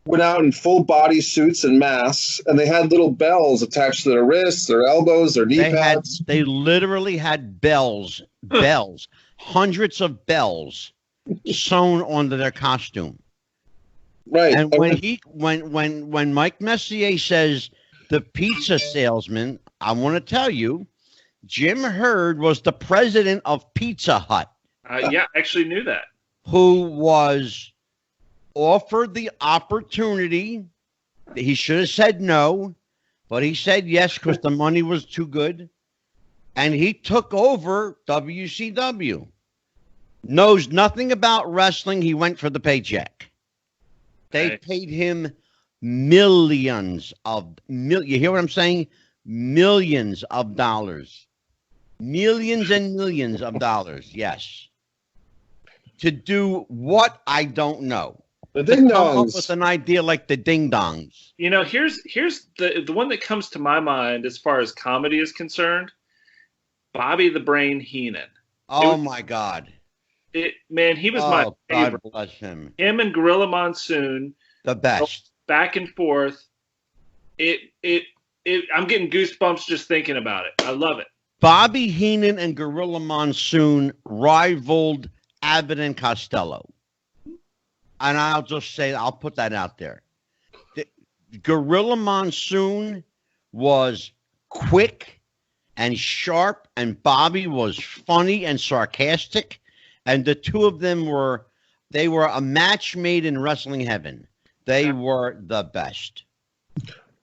went out in full body suits and masks, and they had little bells attached to their wrists, their elbows, their knee pads. They literally had bells, hundreds of bells sewn onto their costume. Right. And when Mike Messier says the pizza salesman, I want to tell you, Jim Hurd was the president of Pizza Hut. I actually knew that. Who was offered the opportunity. He should have said no, but he said yes because the money was too good. And he took over WCW. Knows nothing about wrestling. He went for the paycheck. They paid him millions of you hear what I'm saying? Millions of dollars. Millions and millions of dollars, yes. To do what, I don't know. The Ding Dongs. Come up with an idea like the Ding Dongs. You know, here's the one that comes to my mind as far as comedy is concerned. Bobby the Brain Heenan. Oh my God. He was my favorite. God bless him. Him and Gorilla Monsoon. The best. Back and forth. I'm getting goosebumps just thinking about it. I love it. Bobby Heenan and Gorilla Monsoon rivaled Abbott and Costello. And I'll just say, I'll put that out there. Gorilla Monsoon was quick and sharp, and Bobby was funny and sarcastic. And the two of them were a match made in wrestling heaven. They were the best.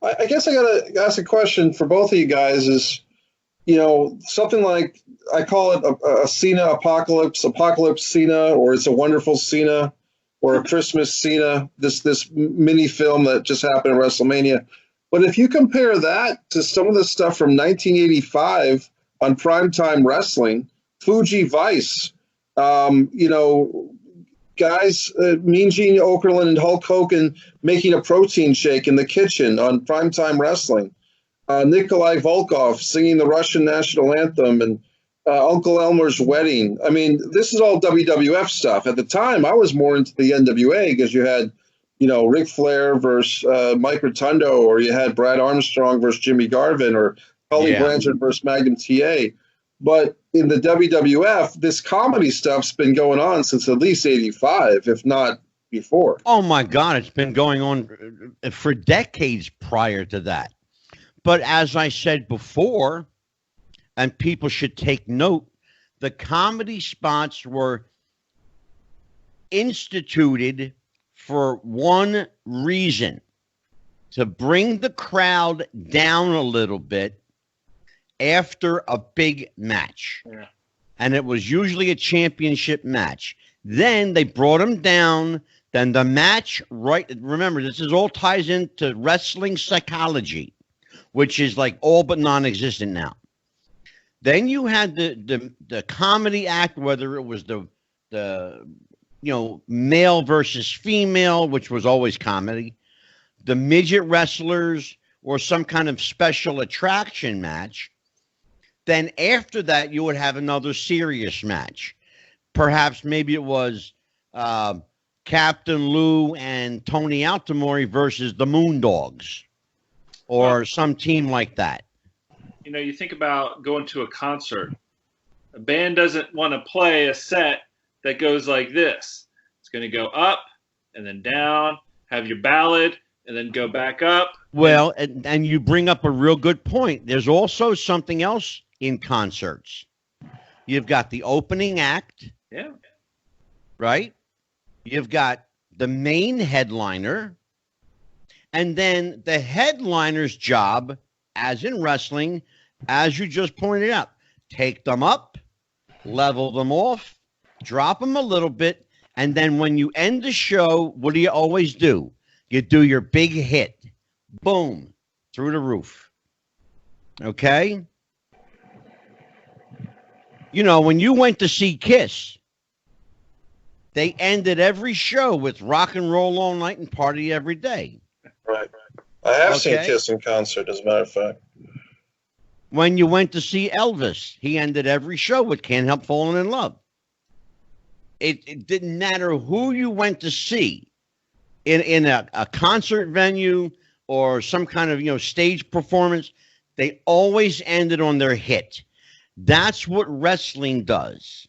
I guess I got to ask a question for both of you guys is, you know, something like, I call it a Cena apocalypse Cena, or It's a Wonderful Cena, or a Christmas Cena, this mini film that just happened at WrestleMania. But if you compare that to some of the stuff from 1985 on Primetime Wrestling, Fuji Vice, you know, guys, Mean Gene Okerlund and Hulk Hogan making a protein shake in the kitchen on Primetime Wrestling, Nikolai Volkov singing the Russian national anthem, and Uncle Elmer's wedding. I mean, this is all WWF stuff. At the time, I was more into the NWA because you had, you know, Ric Flair versus Mike Rotundo, or you had Brad Armstrong versus Jimmy Garvin, or Tully Blanchard versus Magnum Ta. But in the WWF, this comedy stuff's been going on since at least 85, if not before. Oh, my God. It's been going on for decades prior to that. But as I said before, and people should take note, the comedy spots were instituted for one reason: to bring the crowd down a little bit after a big match. Yeah. And it was usually a championship match. Then they brought him down. Then the match, right? Remember, this is all ties into wrestling psychology, which is like all but non-existent now. Then you had the comedy act, whether it was the male versus female, which was always comedy, the midget wrestlers, or some kind of special attraction match. Then after that, you would have another serious match. Perhaps maybe it was Captain Lou and Tony Altamori versus the Moondogs, or some team like that. You know, you think about going to a concert. A band doesn't want to play a set that goes like this. It's going to go up and then down, have your ballad, and then go back up. Well, and you bring up a real good point. There's also something else in concerts. You've got the opening act. Yeah. Right? You've got the main headliner. And then the headliner's job, as in wrestling, as you just pointed out, take them up, level them off, drop them a little bit. And then when you end the show, what do you always do? You do your big hit. Boom. Through the roof. Okay? You know, when you went to see Kiss, they ended every show with rock and roll all night and party every day. Right. I have seen Kiss in concert, as a matter of fact. When you went to see Elvis, he ended every show with Can't Help Falling in Love. It didn't matter who you went to see in a concert venue or some kind of, stage performance. They always ended on their hit. That's what wrestling does.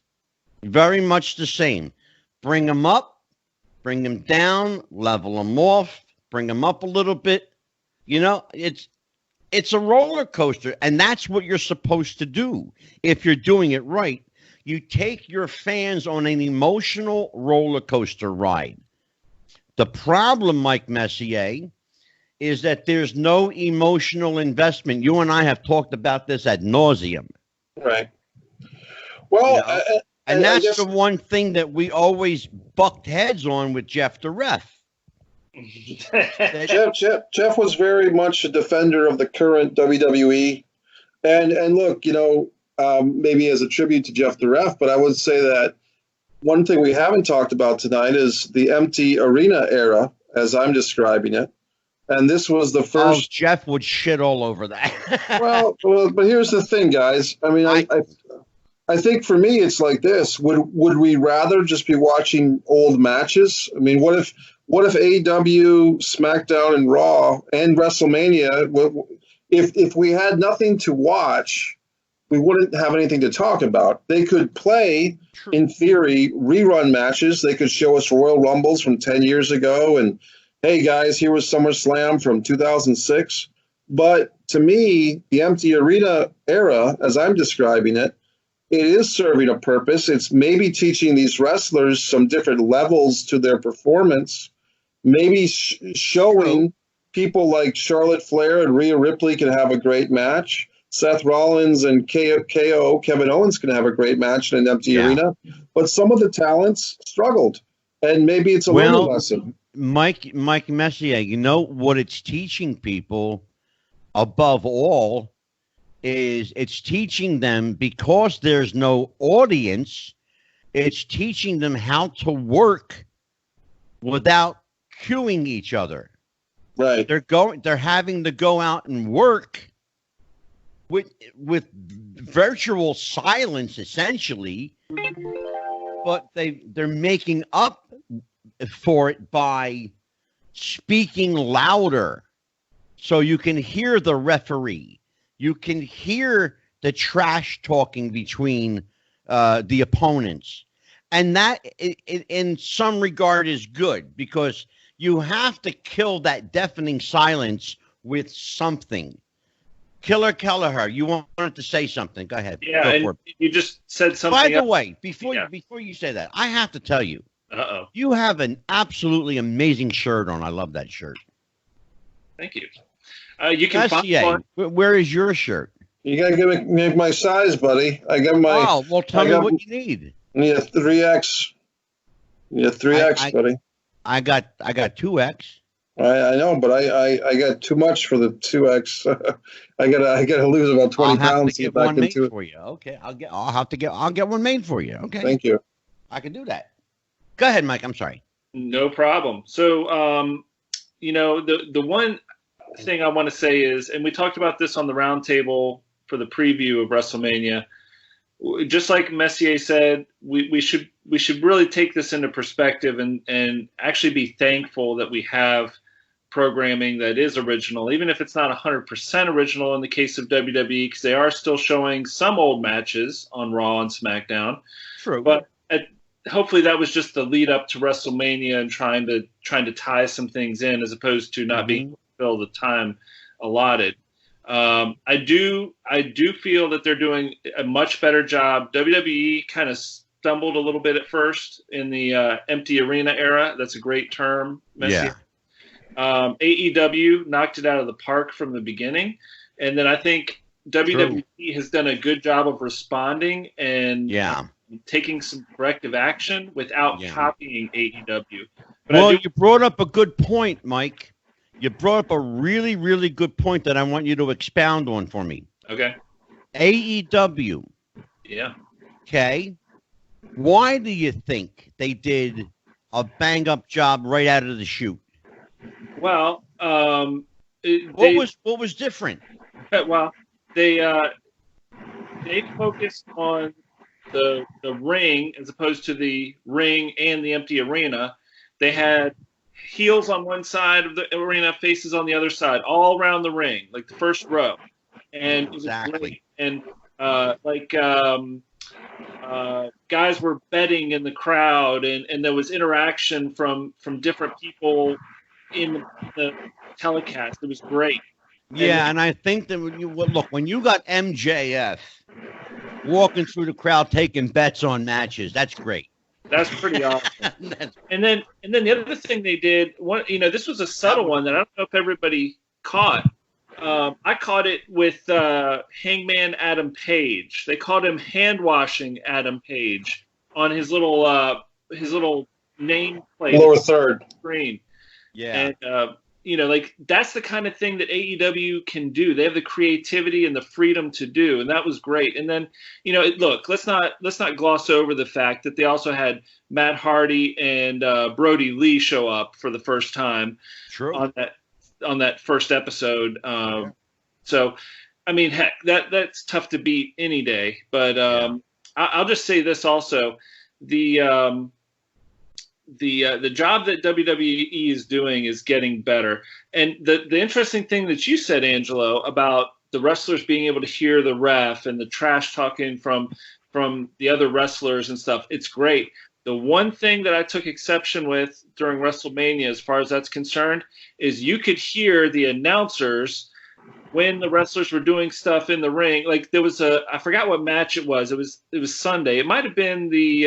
Very much the same. Bring them up, bring them down, level them off, bring them up a little bit. It's a roller coaster, and that's what you're supposed to do if you're doing it right. You take your fans on an emotional roller coaster ride. The problem, Mike Messier, is that there's no emotional investment. You and I have talked about this ad nauseum. Right. Well, and that's the one thing that we always bucked heads on with Jeff the Ref. Jeff was very much a defender of the current WWE, and look, maybe as a tribute to Jeff the Ref, but I would say that one thing we haven't talked about tonight is the empty arena era, as I'm describing it, and this was the first. Oh, Jeff would shit all over that. well, but here's the thing, guys. I mean, I think for me, it's like this. Would we rather just be watching old matches? I mean, what if AEW, SmackDown, and Raw and WrestleMania, if we had nothing to watch, we wouldn't have anything to talk about. They could play, in theory, rerun matches. They could show us Royal Rumbles from 10 years ago. And, hey, guys, here was SummerSlam from 2006. But to me, the empty arena era, as I'm describing it, it is serving a purpose. It's maybe teaching these wrestlers some different levels to their performance, maybe showing people like Charlotte Flair and Rhea Ripley can have a great match. Seth Rollins and KO, Kevin Owens, can have a great match in an empty arena. But some of the talents struggled, and maybe it's a learning lesson. Mike Messier, you know what it's teaching people above all is it's teaching them, because there's no audience, it's teaching them how to work without cueing each other. Right. They're having to go out and work with virtual silence, essentially, but they're making up for it by speaking louder so you can hear the referee. You can hear the trash talking between the opponents. And that, in some regard, is good, because you have to kill that deafening silence with something. Kelleher, you wanted to say something. Go ahead. Yeah, and you just said something. By the way, before you say that, I have to tell you, you have an absolutely amazing shirt on. I love that shirt. Thank you. You can find Messier, where is your shirt? You gotta give my size, buddy. I got my. Oh, well, tell me what you need. Yeah, 3X. Yeah, 3X, buddy. I got 2X. I know, but I got too much for the 2X. I gotta lose about 20 pounds to get one made for you. Okay, I'll get one made for you. Okay. Thank you. I can do that. Go ahead, Mike. I'm sorry. No problem. So, the one thing I want to say is, and we talked about this on the roundtable for the preview of WrestleMania. Just like Messier said, we should really take this into perspective and actually be thankful that we have programming that is original, even if it's not 100% original in the case of WWE, because they are still showing some old matches on Raw and SmackDown. True. But hopefully that was just the lead up to WrestleMania and trying to tie some things in, as opposed to not being able to fill the time allotted. I do feel that they're doing a much better job. WWE kind of stumbled a little bit at first in the empty arena era. That's a great term. Yeah. AEW knocked it out of the park from the beginning. And then I think WWE has done a good job of responding and taking some corrective action without copying AEW. But you brought up a good point, Mike. You brought up a really, really good point that I want you to expound on for me. Okay. AEW. Yeah. Okay. Why do you think they did a bang-up job right out of the chute? Well, what was different? Well, they focused on the ring as opposed to the ring and the empty arena. They had heels on one side of the arena, faces on the other side, all around the ring, like the first row. And exactly. And guys were betting in the crowd, and there was interaction from different people in the telecast. It was great. Yeah, and I think that when you got MJF walking through the crowd taking bets on matches, that's great. That's pretty awesome. and then the other thing they did, this was a subtle one that I don't know if everybody caught. I caught it with Hangman Adam Page. They called him hand washing Adam Page on his little name plate, lower third screen. Yeah, and that's the kind of thing that AEW can do. They have the creativity and the freedom to do, and that was great. And then, look, let's not gloss over the fact that they also had Matt Hardy and Brody Lee show up for the first time. True. on that first episode. So, I mean, heck, that's tough to beat any day. But I'll just say this also: the job that WWE is doing is getting better. And the interesting thing that you said, Angelo, about the wrestlers being able to hear the ref and the trash talking from the other wrestlers and stuff, it's great. The one thing that I took exception with during WrestleMania, as far as that's concerned, is you could hear the announcers when the wrestlers were doing stuff in the ring. Like there was I forgot what match it was. It was Sunday. It might have been the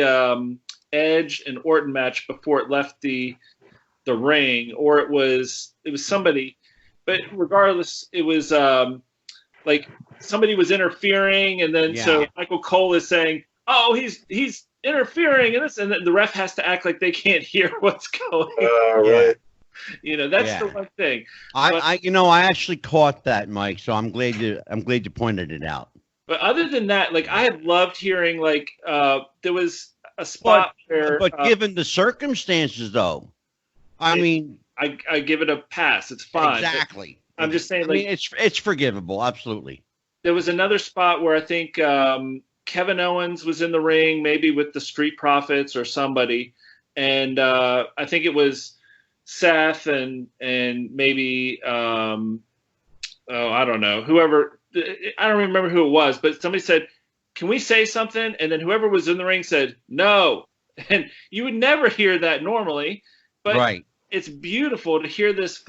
Edge and Orton match before it left the ring, or it was somebody. But regardless, it was like somebody was interfering, and then so Michael Cole is saying, "Oh, he's interfering in this," and then the ref has to act like they can't hear what's going on. Right. That's the one thing. I actually caught that, Mike. So I'm glad you pointed it out. But other than that, I had loved hearing there was a spot where. But given the circumstances, though, I mean, I give it a pass. It's fine. Exactly. I'm just saying, it's forgivable. Absolutely. There was another spot where I think Kevin Owens was in the ring, maybe with the Street Profits or somebody, and I think it was Seth and maybe I don't know, whoever. I don't remember who it was, but somebody said, "Can we say something?" And then whoever was in the ring said, "No." And you would never hear that normally, but it's beautiful to hear this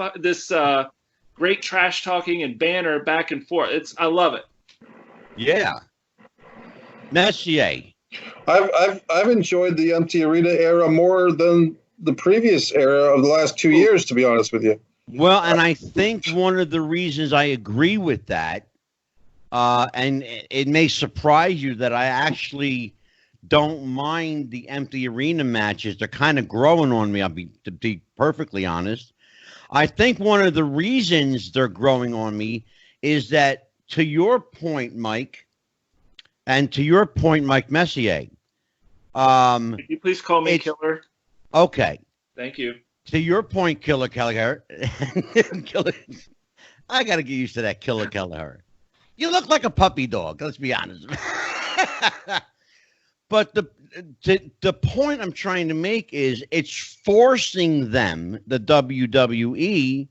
great trash talking and banter back and forth. I love it. Yeah. Messier. I've enjoyed the empty arena era more than the previous era of the last 2 years, to be honest with you. Well, and I think one of the reasons I agree with that, and it may surprise you that I actually don't mind the empty arena matches. They're kind of growing on me, to be perfectly honest. I think one of the reasons they're growing on me is that, to your point, Mike, and to your point, Mike Messier. Could you please call me Killer? Okay. Thank you. To your point, Kelleher. I got to get used to that, Kelleher. You look like a puppy dog. Let's be honest. But the point I'm trying to make is it's forcing them, the WWE,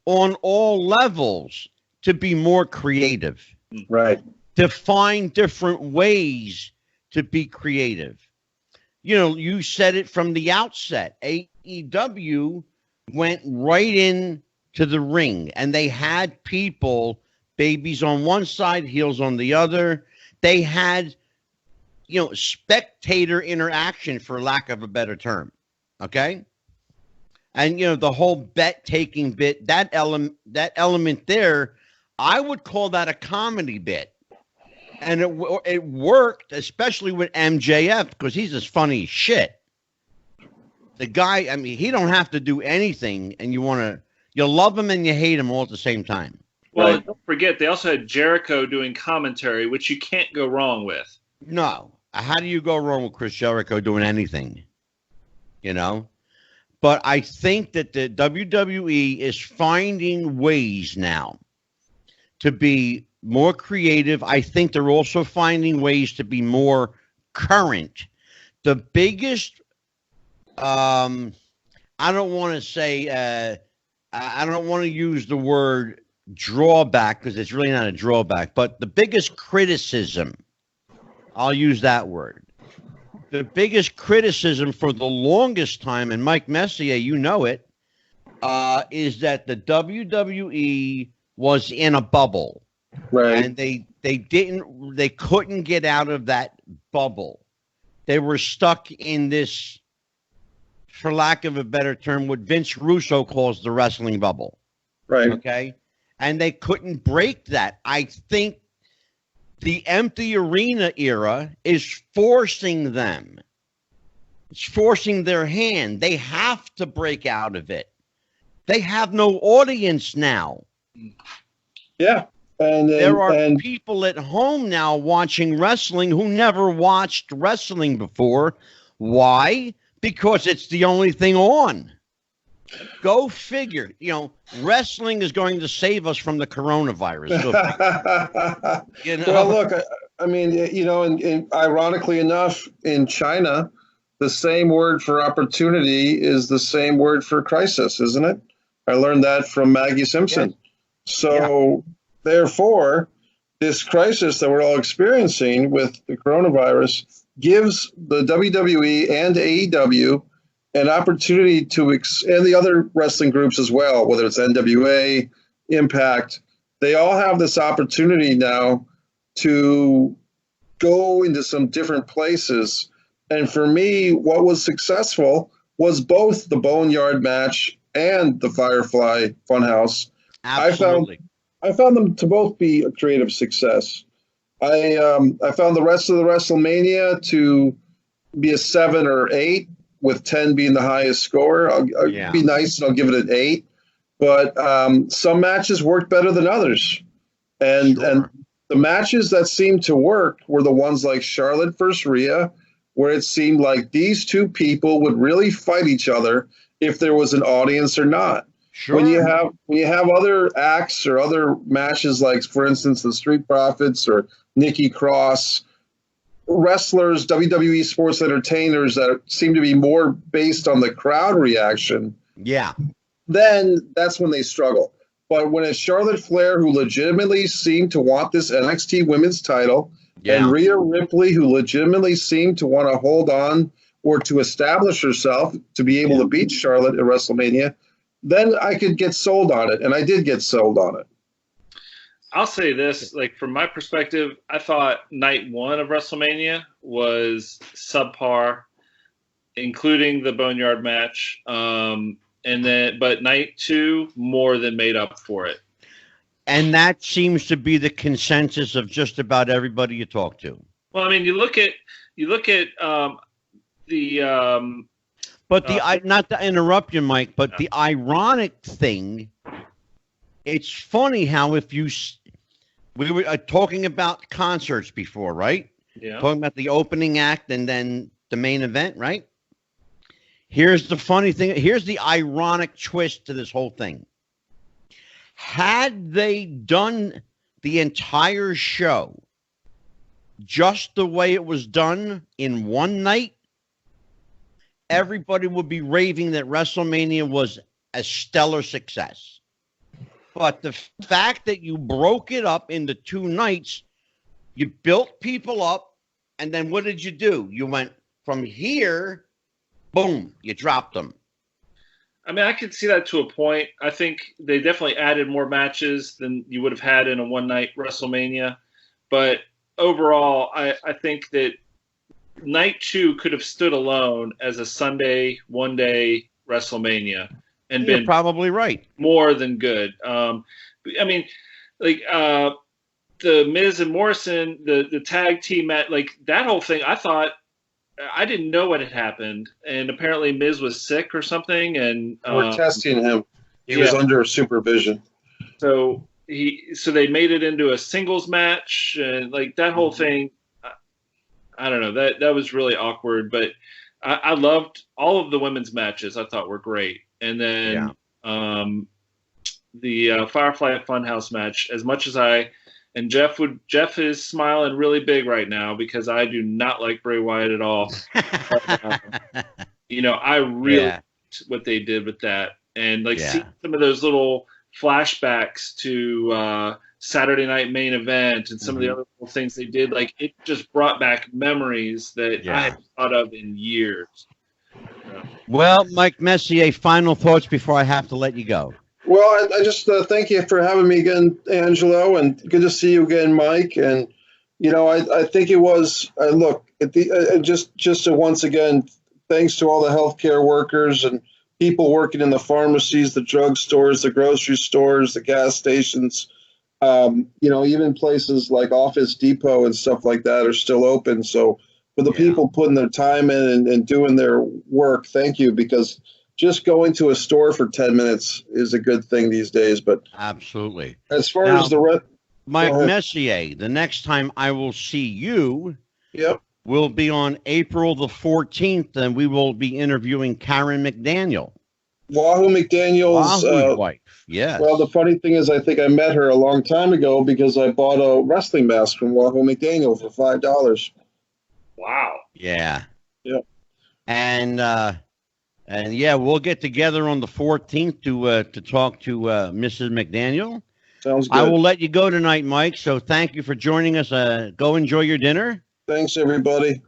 on all levels to be more creative. Right. To find different ways to be creative. You know, you said it from the outset. AEW went right in to the ring, and they had people, babies on one side, heels on the other. They had, you know, spectator interaction, for lack of a better term. Okay? And, you know, the whole bet-taking bit, that element there, I would call that a comedy bit. And it worked, especially with MJF, because he's as funny as shit. The guy, I mean, he don't have to do anything, and you love him and you hate him all at the same time. Well, Right. Don't forget, they also had Jericho doing commentary, which you can't go wrong with. No. How do you go wrong with Chris Jericho doing anything? You know? But I think that the WWE is finding ways now to be more creative. I think they're also finding ways to be more current. The biggest, I don't want to say, I don't want to use the word drawback because it's really not a drawback, but the biggest criticism, I'll use that word. The biggest criticism for the longest time, and Mike Messier, you know it, is that the WWE was in a bubble. Right. And they couldn't get out of that bubble. They were stuck in this, for lack of a better term, what Vince Russo calls the wrestling bubble. Right. Okay. And they couldn't break that. I think the empty arena era is forcing them. It's forcing their hand. They have to break out of it. They have no audience now. Yeah. And there are people at home now watching wrestling who never watched wrestling before. Why? Because it's the only thing on. Go figure. You know, wrestling is going to save us from the coronavirus. You know? Well, look, I mean, you know, and ironically enough, in China, the same word for opportunity is the same word for crisis, isn't it? I learned that from Maggie Simpson. Yes. So, therefore, this crisis that we're all experiencing with the coronavirus gives the WWE and AEW an opportunity to, and the other wrestling groups as well, whether it's NWA, Impact, they all have this opportunity now to go into some different places. And for me, what was successful was both the Boneyard match and the Firefly Funhouse. Absolutely. I found them to both be a creative success. I found the rest of the WrestleMania to be a 7 or 8, with 10 being the highest score. I'll be nice and I'll give it an 8. But some matches worked better than others. And the matches that seemed to work were the ones like Charlotte versus Rhea, where it seemed like these two people would really fight each other if there was an audience or not. Sure. When you have other acts or other matches, like, for instance, the Street Profits or Nikki Cross, wrestlers, WWE sports entertainers that seem to be more based on the crowd reaction, then that's when they struggle. But when it's Charlotte Flair, who legitimately seemed to want this NXT women's title, and Rhea Ripley, who legitimately seemed to want to hold on or to establish herself to be able to beat Charlotte at WrestleMania, then I could get sold on it, and I did get sold on it. I'll say this, like, from my perspective, I thought night 1 of WrestleMania was subpar, including the Boneyard match. And but night 2 more than made up for it. And that seems to be the consensus of just about everybody you talk to. Well, I mean, you look at the. But not to interrupt you, Mike, but the ironic thing, it's funny how we were talking about concerts before, right? Yeah. Talking about the opening act and then the main event, right? Here's the funny thing. Here's the ironic twist to this whole thing. Had they done the entire show just the way it was done in one night, everybody would be raving that WrestleMania was a stellar success. But the fact that you broke it up into 2 nights, you built people up, and then what did you do? You went from here, boom, you dropped them. I mean, I could see that to a point. I think they definitely added more matches than you would have had in a one-night WrestleMania. But overall, I think that night 2 could have stood alone as a Sunday, one-day WrestleMania and You're been probably right. More than good. I mean, like the Miz and Morrison, the tag team match, like that whole thing, I didn't know what had happened, and apparently Miz was sick or something, and we're testing him. He was under supervision. So they made it into a singles match, and like that whole thing. I don't know, that was really awkward, but I loved all of the women's matches. I thought were great, and then the Firefly Funhouse match. As much as Jeff is smiling really big right now because I do not like Bray Wyatt at all. But, I really liked what they did with that, and see some of those little flashbacks to Saturday Night Main Event and some of the other little things they did. Like it just brought back memories that I hadn't thought of in years. Well, Mike Messier, final thoughts before I have to let you go. Well, I just thank you for having me again, Angelo, and good to see you again, Mike. And I think it was just once again, thanks to all the healthcare workers and people working in the pharmacies, the drugstores, the grocery stores, the gas stations. Even places like Office Depot and stuff like that are still open. So for the people putting their time in and doing their work, thank you, because just going to a store for 10 minutes is a good thing these days. But absolutely. As far as the rest, Mike Messier, the next time I will see you will be on April the 14th, and we will be interviewing Karen McDaniel. Wahoo McDaniel's wife. Yes. Well, the funny thing is, I think I met her a long time ago because I bought a wrestling mask from Wahoo McDaniel for $5. Wow. Yeah. Yeah. And we'll get together on the 14th to talk to Mrs. McDaniel. Sounds good. I will let you go tonight, Mike. So thank you for joining us. Go enjoy your dinner. Thanks, everybody.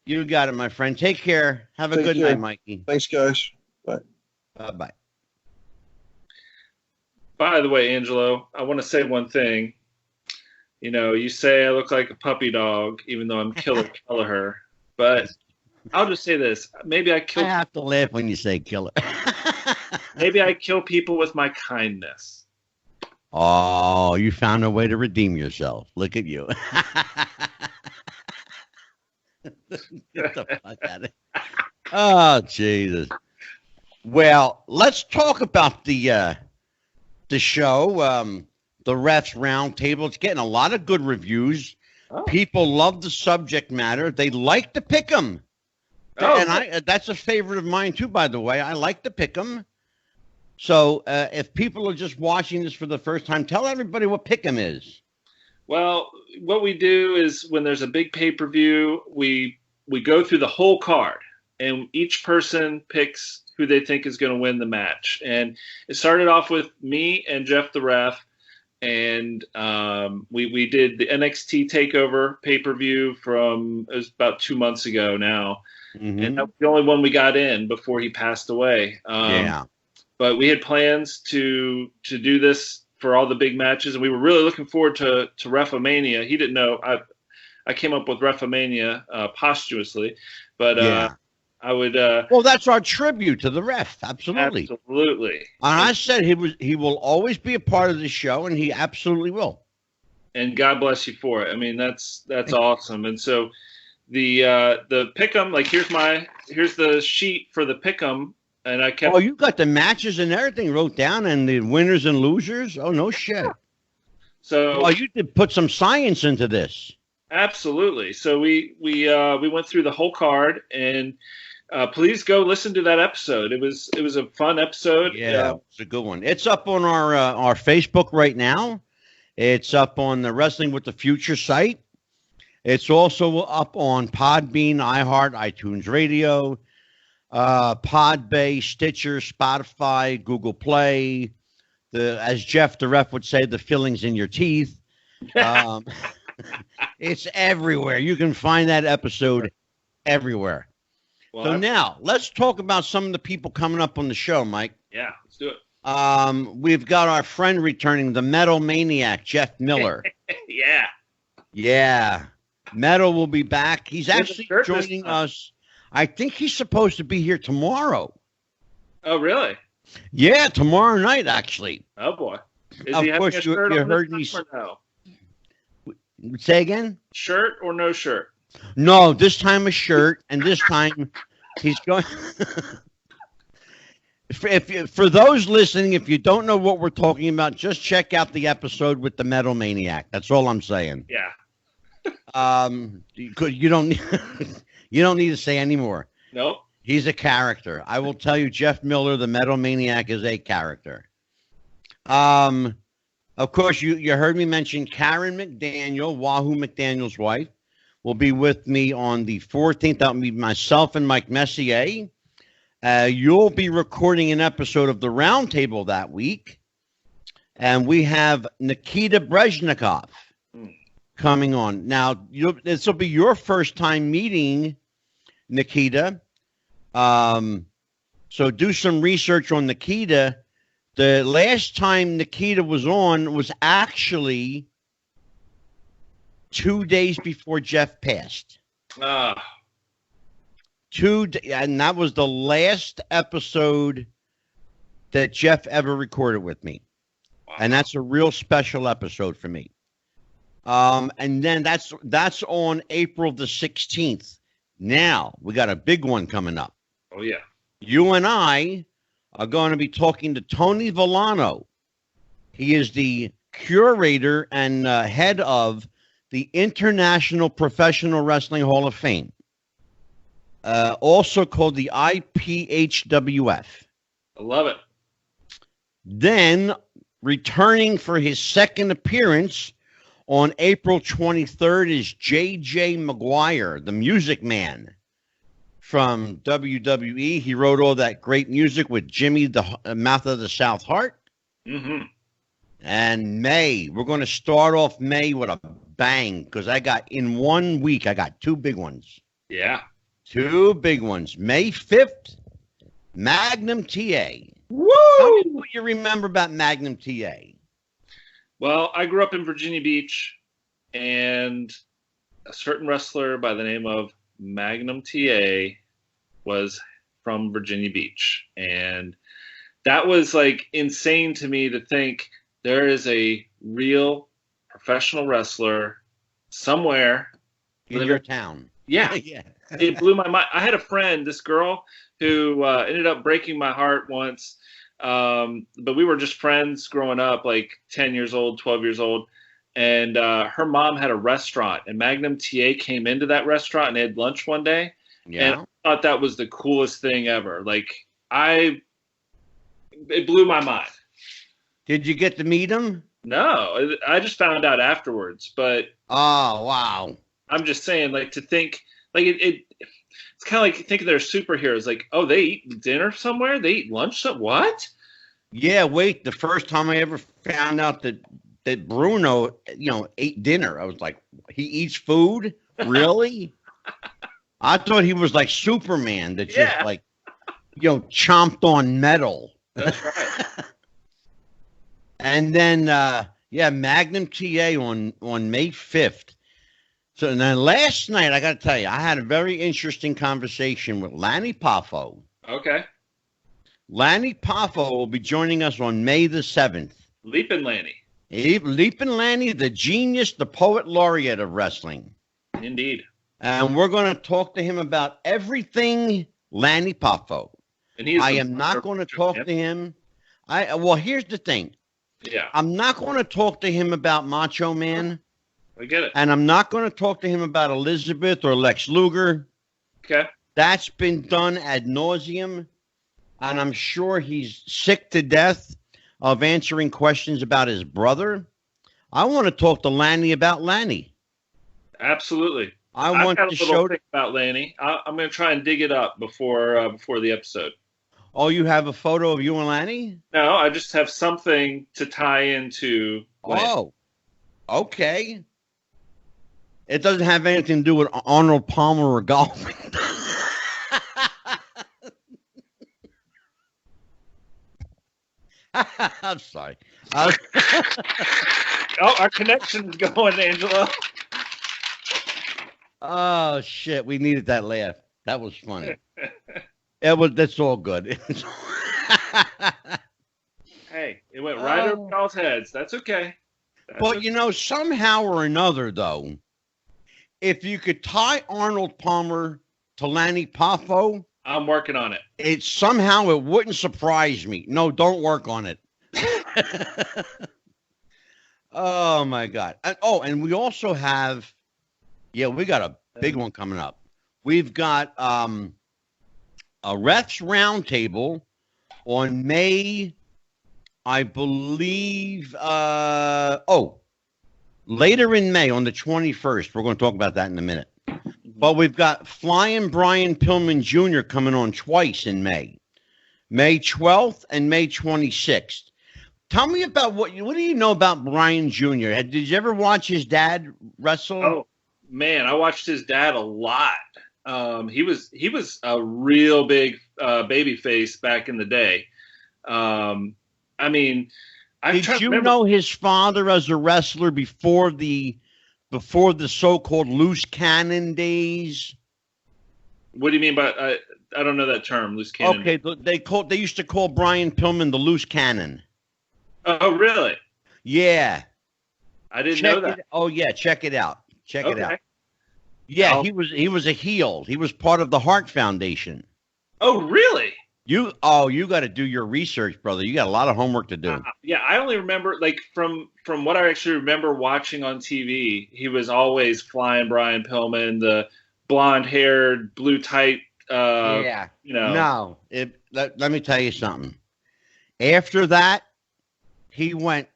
You got it, my friend. Take care. Have a good night, Mikey. Thanks, guys. Bye. Bye. By the way, Angelo, I want to say one thing. You say I look like a puppy dog, even though I'm Killer Kelleher. But I'll just say this. Maybe I kill. I have to laugh when you say killer. Maybe I kill people with my kindness. Oh, you found a way to redeem yourself. Look at you. Get the fuck out of it. Oh, Jesus. Well, let's talk about the show, the Refs Roundtable. It's getting a lot of good reviews. Oh. People love the subject matter. They like to pick them. Oh. And that's a favorite of mine, too, by the way. I like to pick them. So if people are just watching this for the first time, tell everybody what pick 'em is. Well, what we do is when there's a big pay-per-view, we go through the whole card, and each person picks who they think is going to win the match. And it started off with me and Jeff the Ref, and we did the NXT TakeOver pay-per-view it was about 2 months ago now. Mm-hmm. And that was the only one we got in before he passed away. But we had plans to do this for all the big matches, and we were really looking forward to Refamania. He didn't know I came up with Refamania posthumously, but I would. Well, that's our tribute to the ref. Absolutely. Absolutely. And I said he will always be a part of the show, and he absolutely will. And God bless you for it. I mean, that's awesome. And so the pick'em, like here's the sheet for the pick'em, and I kept. Oh, you got the matches and everything wrote down, and the winners and losers. Oh, no shit. So well, you did put some science into this. Absolutely. So we went through the whole card, and please go listen to that episode. It was a fun episode. Yeah, it's a good one. It's up on our Facebook right now. It's up on the Wrestling with the Future site. It's also up on Podbean, iHeart, iTunes Radio, Podbay, Stitcher, Spotify, Google Play. As Jeff the Ref would say, the fillings in your teeth. It's everywhere. You can find that episode everywhere. Well, so now let's talk about some of the people coming up on the show, Mike. Yeah, let's do it. We've got our friend returning, the Metal Maniac, Jeff Miller. Yeah. Metal will be back. He's actually joining us. I think he's supposed to be here tomorrow. Oh, really? Yeah, tomorrow night, actually. Oh, boy. Is of course, you heard me. No? Say again? Shirt or no shirt? No, this time a shirt, and this time he's going. For those listening, if you don't know what we're talking about, just check out the episode with the Metal Maniac. That's all I'm saying. Yeah. You don't need to say any more. Nope. He's a character. I will tell you, Jeff Miller, the Metal Maniac, is a character. Of course, you heard me mention Karen McDaniel, Wahoo McDaniel's wife, will be with me on the 14th. That'll be myself and Mike Messier. You'll be recording an episode of the Roundtable that week. And we have Nikita Brezhnikov coming on. Now, this will be your first time meeting Nikita. So do some research on Nikita. The last time Nikita was on was actually 2 days before Jeff passed. And that was the last episode that Jeff ever recorded with me. Wow. And that's a real special episode for me. And then that's on April the 16th. Now, we got a big one coming up. Oh, yeah. You and I are going to be talking to Tony Vilano. He is the curator and head of the International Professional Wrestling Hall of Fame, also called the IPHWF. I love it. Then, returning for his second appearance on April 23rd is Jayjay Mcguire, the Music Man from WWE. He wrote all that great music with Jimmy, the Mouth of the South Heart. Mm-hmm. And May, we're going to start off May with a bang, because in 1 week, I got two big ones. Yeah. Two big ones. May 5th, Magnum Ta. Woo! Tell me what you remember about Magnum Ta. Well, I grew up in Virginia Beach, and a certain wrestler by the name of Magnum Ta was from Virginia Beach. And that was like insane to me to think there is a real professional wrestler somewhere in your town. Yeah. Yeah. It blew my mind. I had a friend, this girl, who ended up breaking my heart once. But we were just friends growing up, like 10 years old, 12 years old. And her mom had a restaurant, and Magnum Ta came into that restaurant and they had lunch one day. Yeah. And I thought that was the coolest thing ever. Like, it blew my mind. Did you get to meet him? No, I just found out afterwards. But oh, wow. I'm just saying, like, to think, like, it's kind of like thinking they're superheroes. Like, oh, they eat dinner somewhere? They eat lunch somewhere? What? Yeah, wait. The first time I ever found out that Bruno, ate dinner, I was like, he eats food? Really? I thought he was like Superman that just chomped on metal. That's right. And then, Magnum TA on May 5th. So then last night, I got to tell you, I had a very interesting conversation with Lanny Poffo. Okay. Lanny Poffo will be joining us on May the 7th. Leapin' Lanny. Leapin' Lanny, the genius, the poet laureate of wrestling. Indeed. And we're going to talk to him about everything Lanny Poffo. And I am not going to talk to him. Well, here's the thing. Yeah. I'm not going to talk to him about Macho Man. I get it. And I'm not going to talk to him about Elizabeth or Lex Luger. Okay. That's been done ad nauseum. And I'm sure he's sick to death of answering questions about his brother. I want to talk to Lanny about Lanny. Absolutely. I want to show thing about Lanny. I'm going to try and dig it up before the episode. Oh, you have a photo of you and Lanny? No, I just have something to tie into Lanny. Oh, okay. It doesn't have anything to do with Arnold Palmer or golfing. I'm sorry. Oh, our connection is going, Angelo. Oh shit! We needed that laugh. That was funny. That's all good. Hey, it went right over y'all's heads. That's okay. But you know, somehow or another, though, if you could tie Arnold Palmer to Lanny Poffo, I'm working on it. It wouldn't surprise me. No, don't work on it. Oh my God. And we also have, we got a big one coming up. We've got a refs roundtable on May, I believe, later in May on the 21st. We're going to talk about that in a minute. But we've got Flying Brian Pillman Jr. coming on twice in May. May 12th and May 26th. Tell me about what do you know about Brian Jr.? Did you ever watch his dad wrestle? Oh, man, I watched his dad a lot. He was a real big baby face back in the day. I mean, did you know his father as a wrestler before the so-called loose cannon days? What do you mean by I don't know that term, loose cannon? Okay, they used to call Brian Pillman the loose cannon. Oh, really? Yeah. I didn't know that. Check it out. Check it out. Yeah, he was a heel. He was part of the Hart Foundation. Oh, really? You got to do your research, brother. You got a lot of homework to do. Yeah, I only remember from what I actually remember watching on TV. He was always Flying Brian Pillman, the blonde-haired, blue tight. Yeah. You know. No. Let me tell you something. After that, he went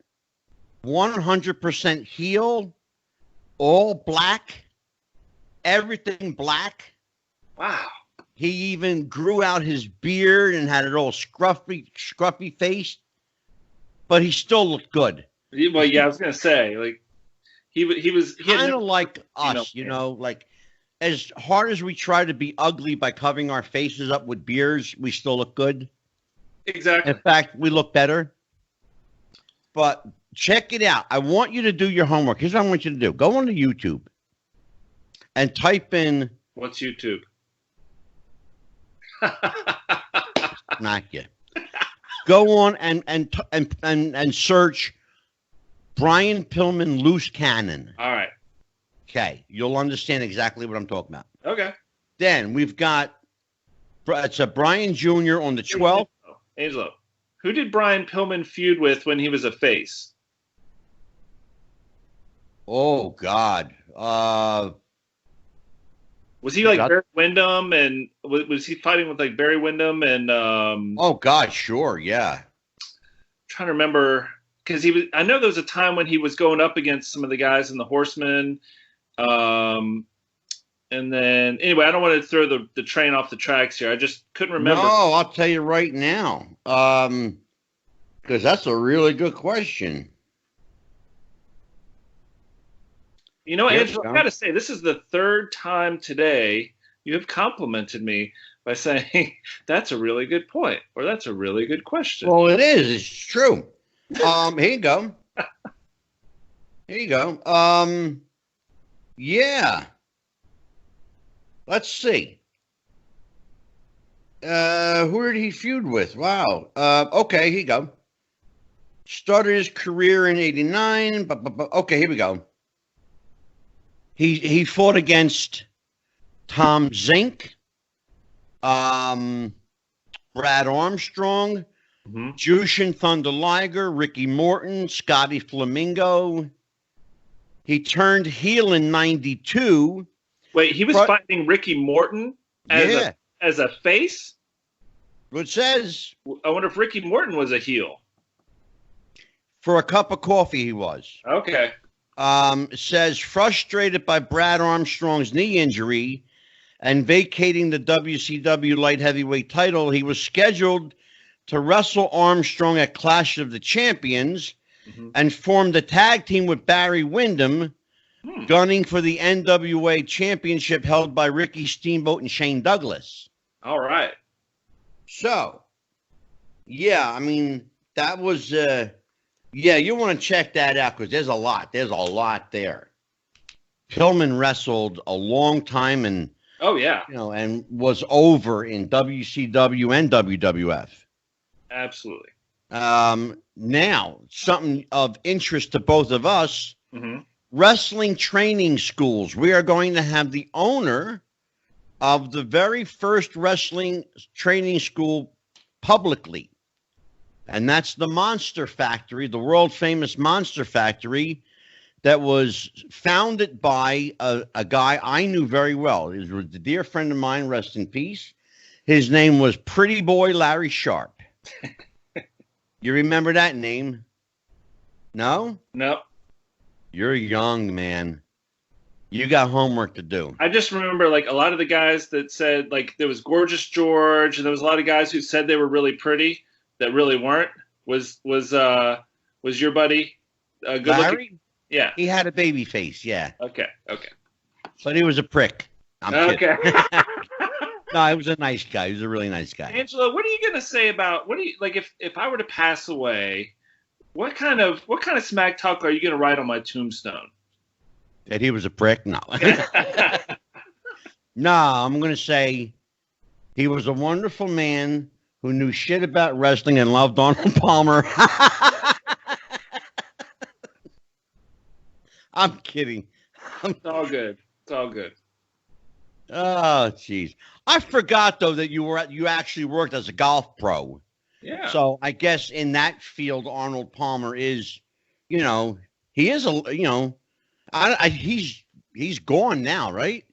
100% heel, all black, everything black. Wow. He even grew out his beard and had it all scruffy faced, but he still looked good. Well, yeah, I was gonna say, like he was kind of like us, like as hard as we try to be ugly by covering our faces up with beards, we still look good. Exactly. In fact, we look better. But check it out. I want you to do your homework. Here's what I want you to do. Go on to YouTube and type in. What's YouTube? Not yet. Go on and search Brian Pillman loose cannon. All right. Okay, you'll understand exactly what I'm talking about. Okay. Then we've got it's a Brian Jr. on the 12th. Angelo, who did Brian Pillman feud with when he was a face? Oh God. Was he like Barry Windham, and was he fighting with like Barry Windham and? Oh God, sure, yeah. I'm trying to remember because he was. I know there was a time when he was going up against some of the guys in the Horsemen, and then anyway, I don't want to throw the train off the tracks here. I just couldn't remember. No, I'll tell you right now, because that's a really good question. You know, Angelo, I got to say, this is the third time today you have complimented me by saying that's a really good point or that's a really good question. Well, it is. It's true. Here you go. Here you go. Yeah. Let's see. Who did he feud with? Wow. Okay, here you go. Started his career in '89. Okay, here we go. He fought against Tom Zink, Brad Armstrong, Jushin Thunder Liger, Ricky Morton, Scotty Flamingo. He turned heel in '92. Wait, he was fighting Ricky Morton as a face? It says. I wonder if Ricky Morton was a heel. For a cup of coffee, he was. Okay. It says, frustrated by Brad Armstrong's knee injury and vacating the WCW light heavyweight title, he was scheduled to wrestle Armstrong at Clash of the Champions and formed a tag team with Barry Windham, gunning for the NWA championship held by Ricky Steamboat and Shane Douglas. All right. So, yeah, I mean, that was, yeah, you want to check that out because there's a lot. There's a lot there. Pillman wrestled a long time and, and was over in WCW and WWF. Absolutely. Now, something of interest to both of us, wrestling training schools. We are going to have the owner of the very first wrestling training school publicly. And that's the Monster Factory, the world famous Monster Factory that was founded by a guy I knew very well. He was a dear friend of mine, rest in peace. His name was Pretty Boy Larry Sharp. You remember that name? No? No. You're young, man. You got homework to do. I just remember, like, a lot of the guys that said, like, there was Gorgeous George, and there was a lot of guys who said they were really pretty that really weren't. Was your buddy good Larry? looking? Yeah. He had a baby face, yeah. Okay. But he was a prick. I'm kidding. No, he was a nice guy. He was a really nice guy. Angelo, what are you gonna say about if I were to pass away, what kind of smack talk are you gonna write on my tombstone? That he was a prick? No. No, I'm gonna say he was a wonderful man who knew shit about wrestling and loved Arnold Palmer. I'm kidding. It's all good. Oh, jeez. I forgot though that you actually worked as a golf pro. Yeah. So I guess in that field, Arnold Palmer is, he is he's gone now, right?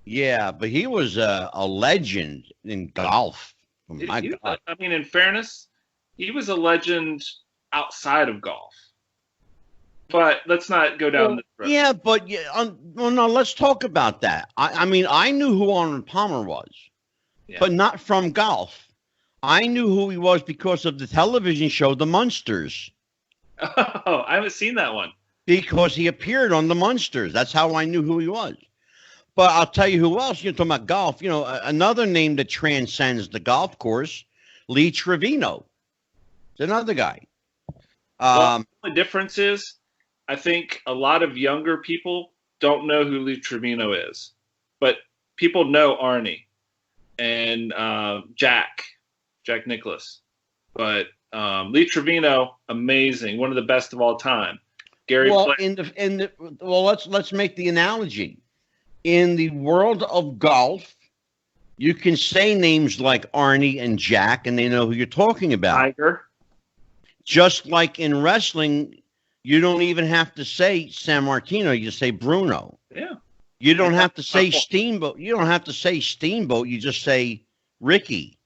Yeah, but he was a legend in golf. My God. I mean, in fairness, he was a legend outside of golf. But let's not go down this road. Yeah, but no, let's talk about that. I mean, I knew who Arnold Palmer was, but not from golf. I knew who he was because of the television show The Munsters. Oh, I haven't seen that one. Because he appeared on The Munsters. That's how I knew who he was. But I'll tell you who else. You're talking about golf. Another name that transcends the golf course, Lee Trevino. It's another guy. The only difference is, I think a lot of younger people don't know who Lee Trevino is, but people know Arnie and Jack Nicklaus. But Lee Trevino, amazing, one of the best of all time. Gary. Well, let's make the analogy. In the world of golf, you can say names like Arnie and Jack, and they know who you're talking about. Tiger. Just like in wrestling. You don't even have to say San Martino. You say Bruno. Yeah. You don't have to say Steamboat. You don't have to say Steamboat. You just say Ricky.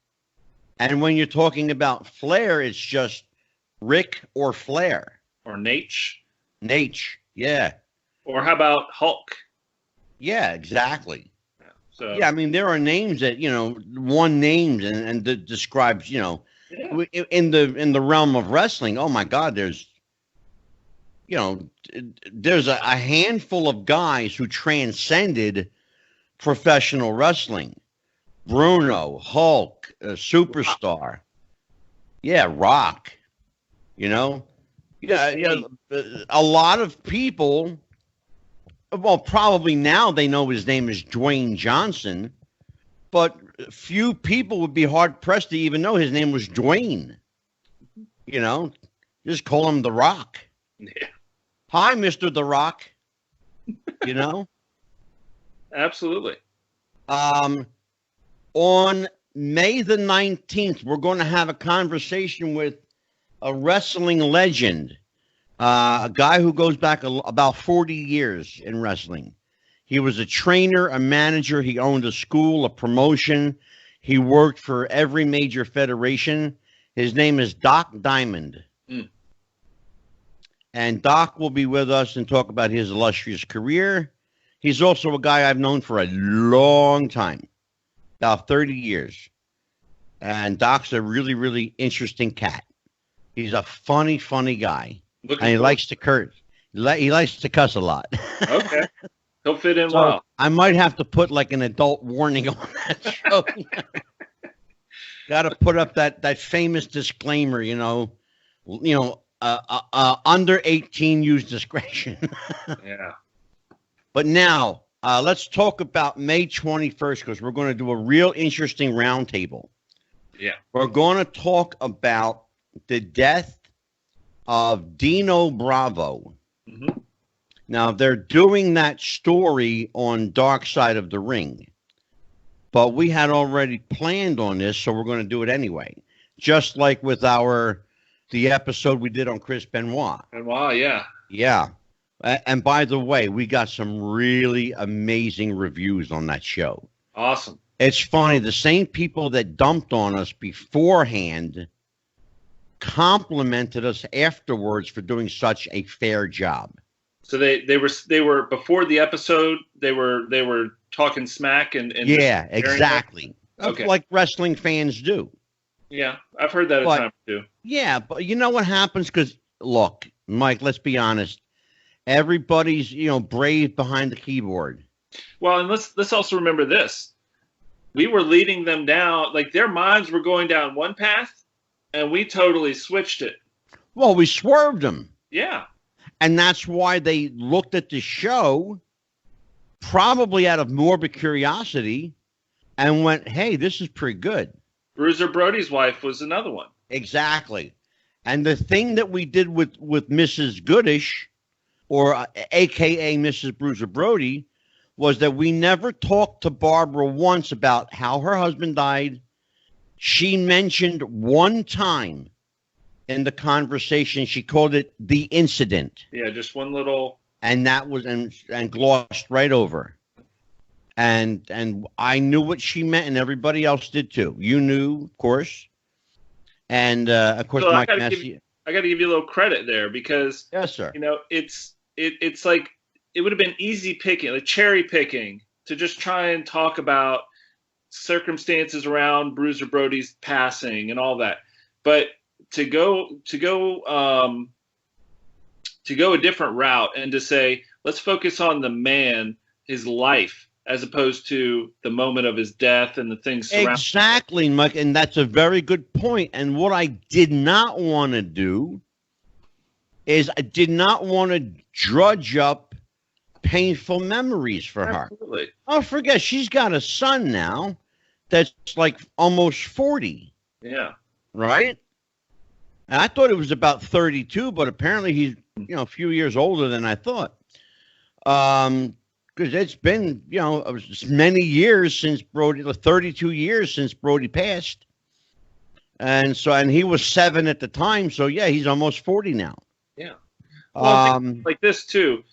And when you're talking about Flair, it's just Rick or Flair. Or Nate. Yeah. Or how about Hulk? Yeah, exactly. So yeah, I mean, there are names that, one names and that describes, in the realm of wrestling. Oh my God, there's a handful of guys who transcended professional wrestling. Bruno, Hulk, Superstar. Yeah, Rock. A lot of people Well, probably now they know his name is Dwayne Johnson, but few people would be hard pressed to even know his name was Dwayne. You know, just call him The Rock. Yeah. Hi, Mr. The Rock. You know? Absolutely. On May the 19th, we're going to have a conversation with a wrestling legend, a guy who goes back about 40 years in wrestling. He was a trainer, a manager. He owned a school, a promotion. He worked for every major federation. His name is Doc Diamond. Mm. And Doc will be with us and talk about his illustrious career. He's also a guy I've known for a long time, about 30 years. And Doc's a really, really interesting cat. He's a funny, funny guy. And he likes to curse. He likes to cuss a lot. Okay. He'll fit in well. I might have to put like an adult warning on that show. Got to put up that famous disclaimer, under 18, use discretion. Yeah. But now, let's talk about May 21st, because we're going to do a real interesting roundtable. Yeah. We're going to talk about the death of Dino Bravo. Mm-hmm. Now, they're doing that story on Dark Side of the Ring, but we had already planned on this, so we're going to do it anyway. Just like with the episode we did on Chris Benoit. Benoit, yeah. Yeah. And by the way, we got some really amazing reviews on that show. Awesome. It's funny. The same people that dumped on us beforehand complimented us afterwards for doing such a fair job. So they were before the episode. They were talking smack and yeah, exactly. Okay. Like wrestling fans do. Yeah, I've heard that a time too. Yeah, but you know what happens? Because look, Mike, let's be honest. Everybody's brave behind the keyboard. Well, and let's also remember this: we were leading them down, like their minds were going down one path, and we totally switched it. Well, we swerved them. Yeah. And that's why they looked at the show, probably out of morbid curiosity, and went, hey, this is pretty good. Bruiser Brody's wife was another one. Exactly. And the thing that we did with Mrs. Goodish, or a.k.a. Mrs. Bruiser Brody, was that we never talked to Barbara once about how her husband died. She mentioned one time in the conversation, she called it the incident. Yeah, just one little. And that was and glossed right over. And I knew what she meant, and everybody else did too. You knew, of course. And of course, so Mike Messier. I got to give you a little credit there, because yes, sir. It's like it would have been easy picking, like cherry picking, to just try and talk about circumstances around Bruiser Brody's passing and all that, but to go a different route and to say, let's focus on the man, his life, as opposed to the moment of his death and the things surrounding. Exactly, Mike, and that's a very good point. And what I did not want to do is I did not want to drudge up painful memories for her. Absolutely. Oh, forget, she's got a son now that's like almost 40. Yeah. Right? And I thought it was about 32, but apparently he's, a few years older than I thought. Because it's been, many years since Brody, 32 years since Brody passed. And he was 7 at the time. So, yeah, he's almost 40 now. Yeah. Well, like this, too.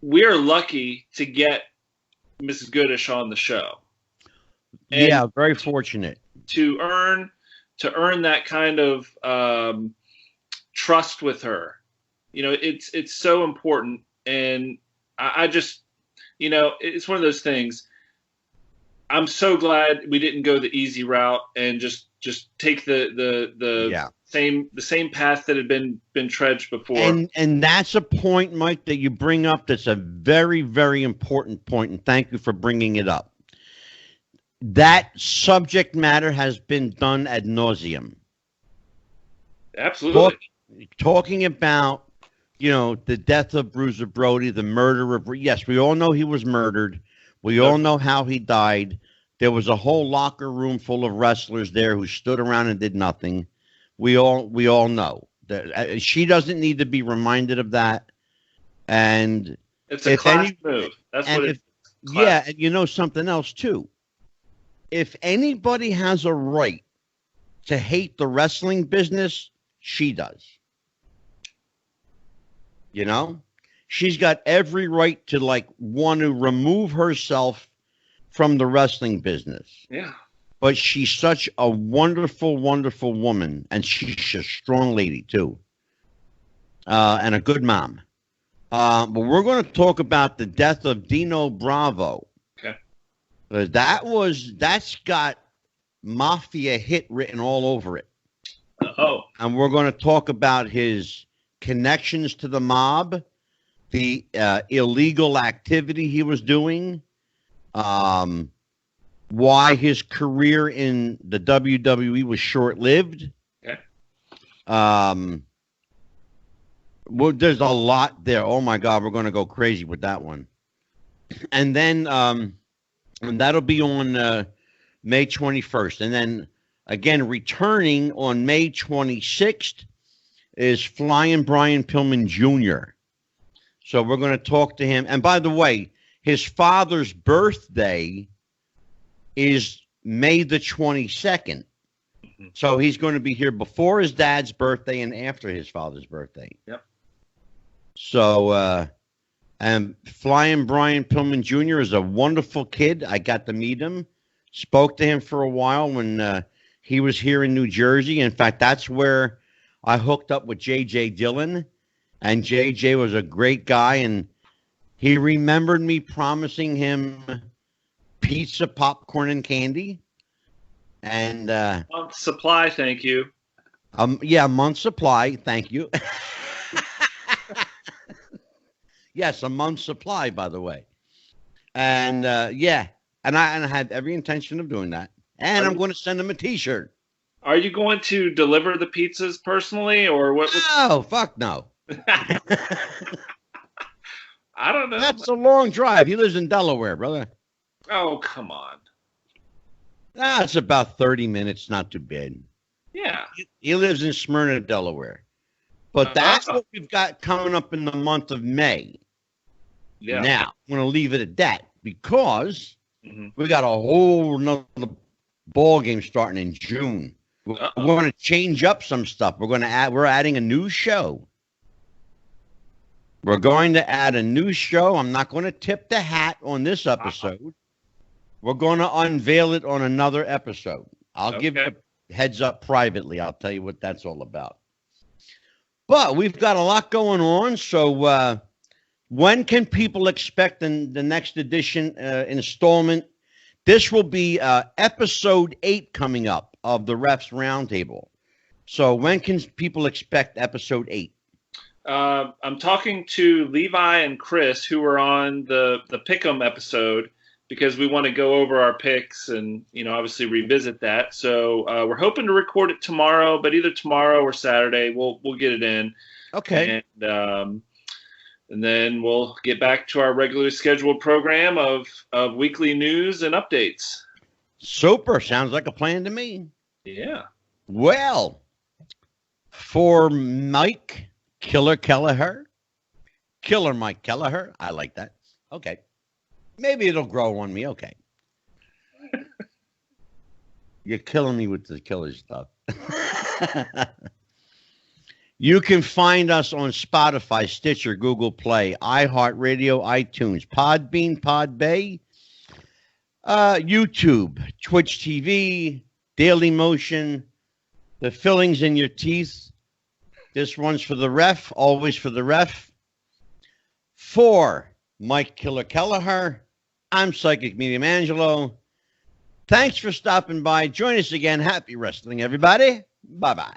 We are lucky to get Mrs. Goodish on the show. And yeah, very fortunate. To earn that kind of trust with her. It's so important. And I just, it's one of those things. I'm so glad we didn't go the easy route and just take the same path that had been trudged before. And that's a point, Mike, that you bring up. That's a very, very important point, and thank you for bringing it up. That subject matter has been done ad nauseum. Absolutely. Talking about you know, the death of Bruiser Brody, the murder of, yes, we all know he was murdered. We all know how he died. There was a whole locker room full of wrestlers there who stood around and did nothing. We all know that she doesn't need to be reminded of that. And it's a class move. That's what it is. Yeah, and you know something else too. If anybody has a right to hate the wrestling business, she does. You know, she's got every right to like want to remove herself from the wrestling business. Yeah. But she's such a wonderful, wonderful woman, and she's a strong lady too, and a good mom. But we're going to talk about the death of Dino Bravo. Okay. That's got mafia hit written all over it. Oh. And we're going to talk about his connections to the mob, the illegal activity he was doing, why his career in the WWE was short-lived. Okay. Well, there's a lot there. Oh my God, we're going to go crazy with that one. And then, and that'll be on May 21st. And then again, returning on May 26th is Flying Brian Pillman Jr. So we're going to talk to him. And by the way, his father's birthday is May the 22nd. Mm-hmm. So he's going to be here before his dad's birthday and after his father's birthday. Yep. So, and Flying Brian Pillman Jr. is a wonderful kid. I got to meet him, spoke to him for a while when he was here in New Jersey. In fact, that's where I hooked up with Jayjay Dillon, and Jayjay was a great guy, and he remembered me promising him pizza, popcorn, and candy. And month supply, thank you. Yeah, month supply, thank you. Yes, a month's supply, by the way. And yeah, and I had every intention of doing that. And I'm going to send him a T-shirt. Are you going to deliver the pizzas personally, or what? No, fuck no. I don't know. That's a long drive. He lives in Delaware, brother. Oh, come on. It's about 30 minutes. Not too bad. Yeah. He lives in Smyrna, Delaware. But that's what we've got coming up in the month of May. Yeah. Now, I'm going to leave it at that because we got a whole nother ball game starting in June. We're going to change up some stuff. We're adding a new show. We're going to add a new show. I'm not going to tip the hat on this episode. We're going to unveil it on another episode. I'll give you a heads up privately. I'll tell you what that's all about. But we've got a lot going on. So when can people expect the next edition installment? This will be episode 8 coming up of the Refs Roundtable. So when can people expect episode 8? I'm talking to Levi and Chris, who were on the Pick'em episode, because we want to go over our picks and, obviously revisit that. So we're hoping to record it tomorrow, but either tomorrow or Saturday, we'll get it in. Okay. And then we'll get back to our regularly scheduled program of weekly news and updates. Super. Sounds like a plan to me. Yeah. Well, for Mike Kelleher, Killer Mike Kelleher. I like that. Okay. Maybe it'll grow on me. Okay. You're killing me with the killer stuff. You can find us on Spotify, Stitcher, Google Play, iHeartRadio, iTunes, Podbean, Podbay, YouTube, Twitch TV, Daily Motion, The Fillings in Your Teeth. This one's for the ref, always for the ref. For Mike Killer Kelleher, I'm Psychic Medium Angelo. Thanks for stopping by. Join us again. Happy wrestling, everybody. Bye-bye.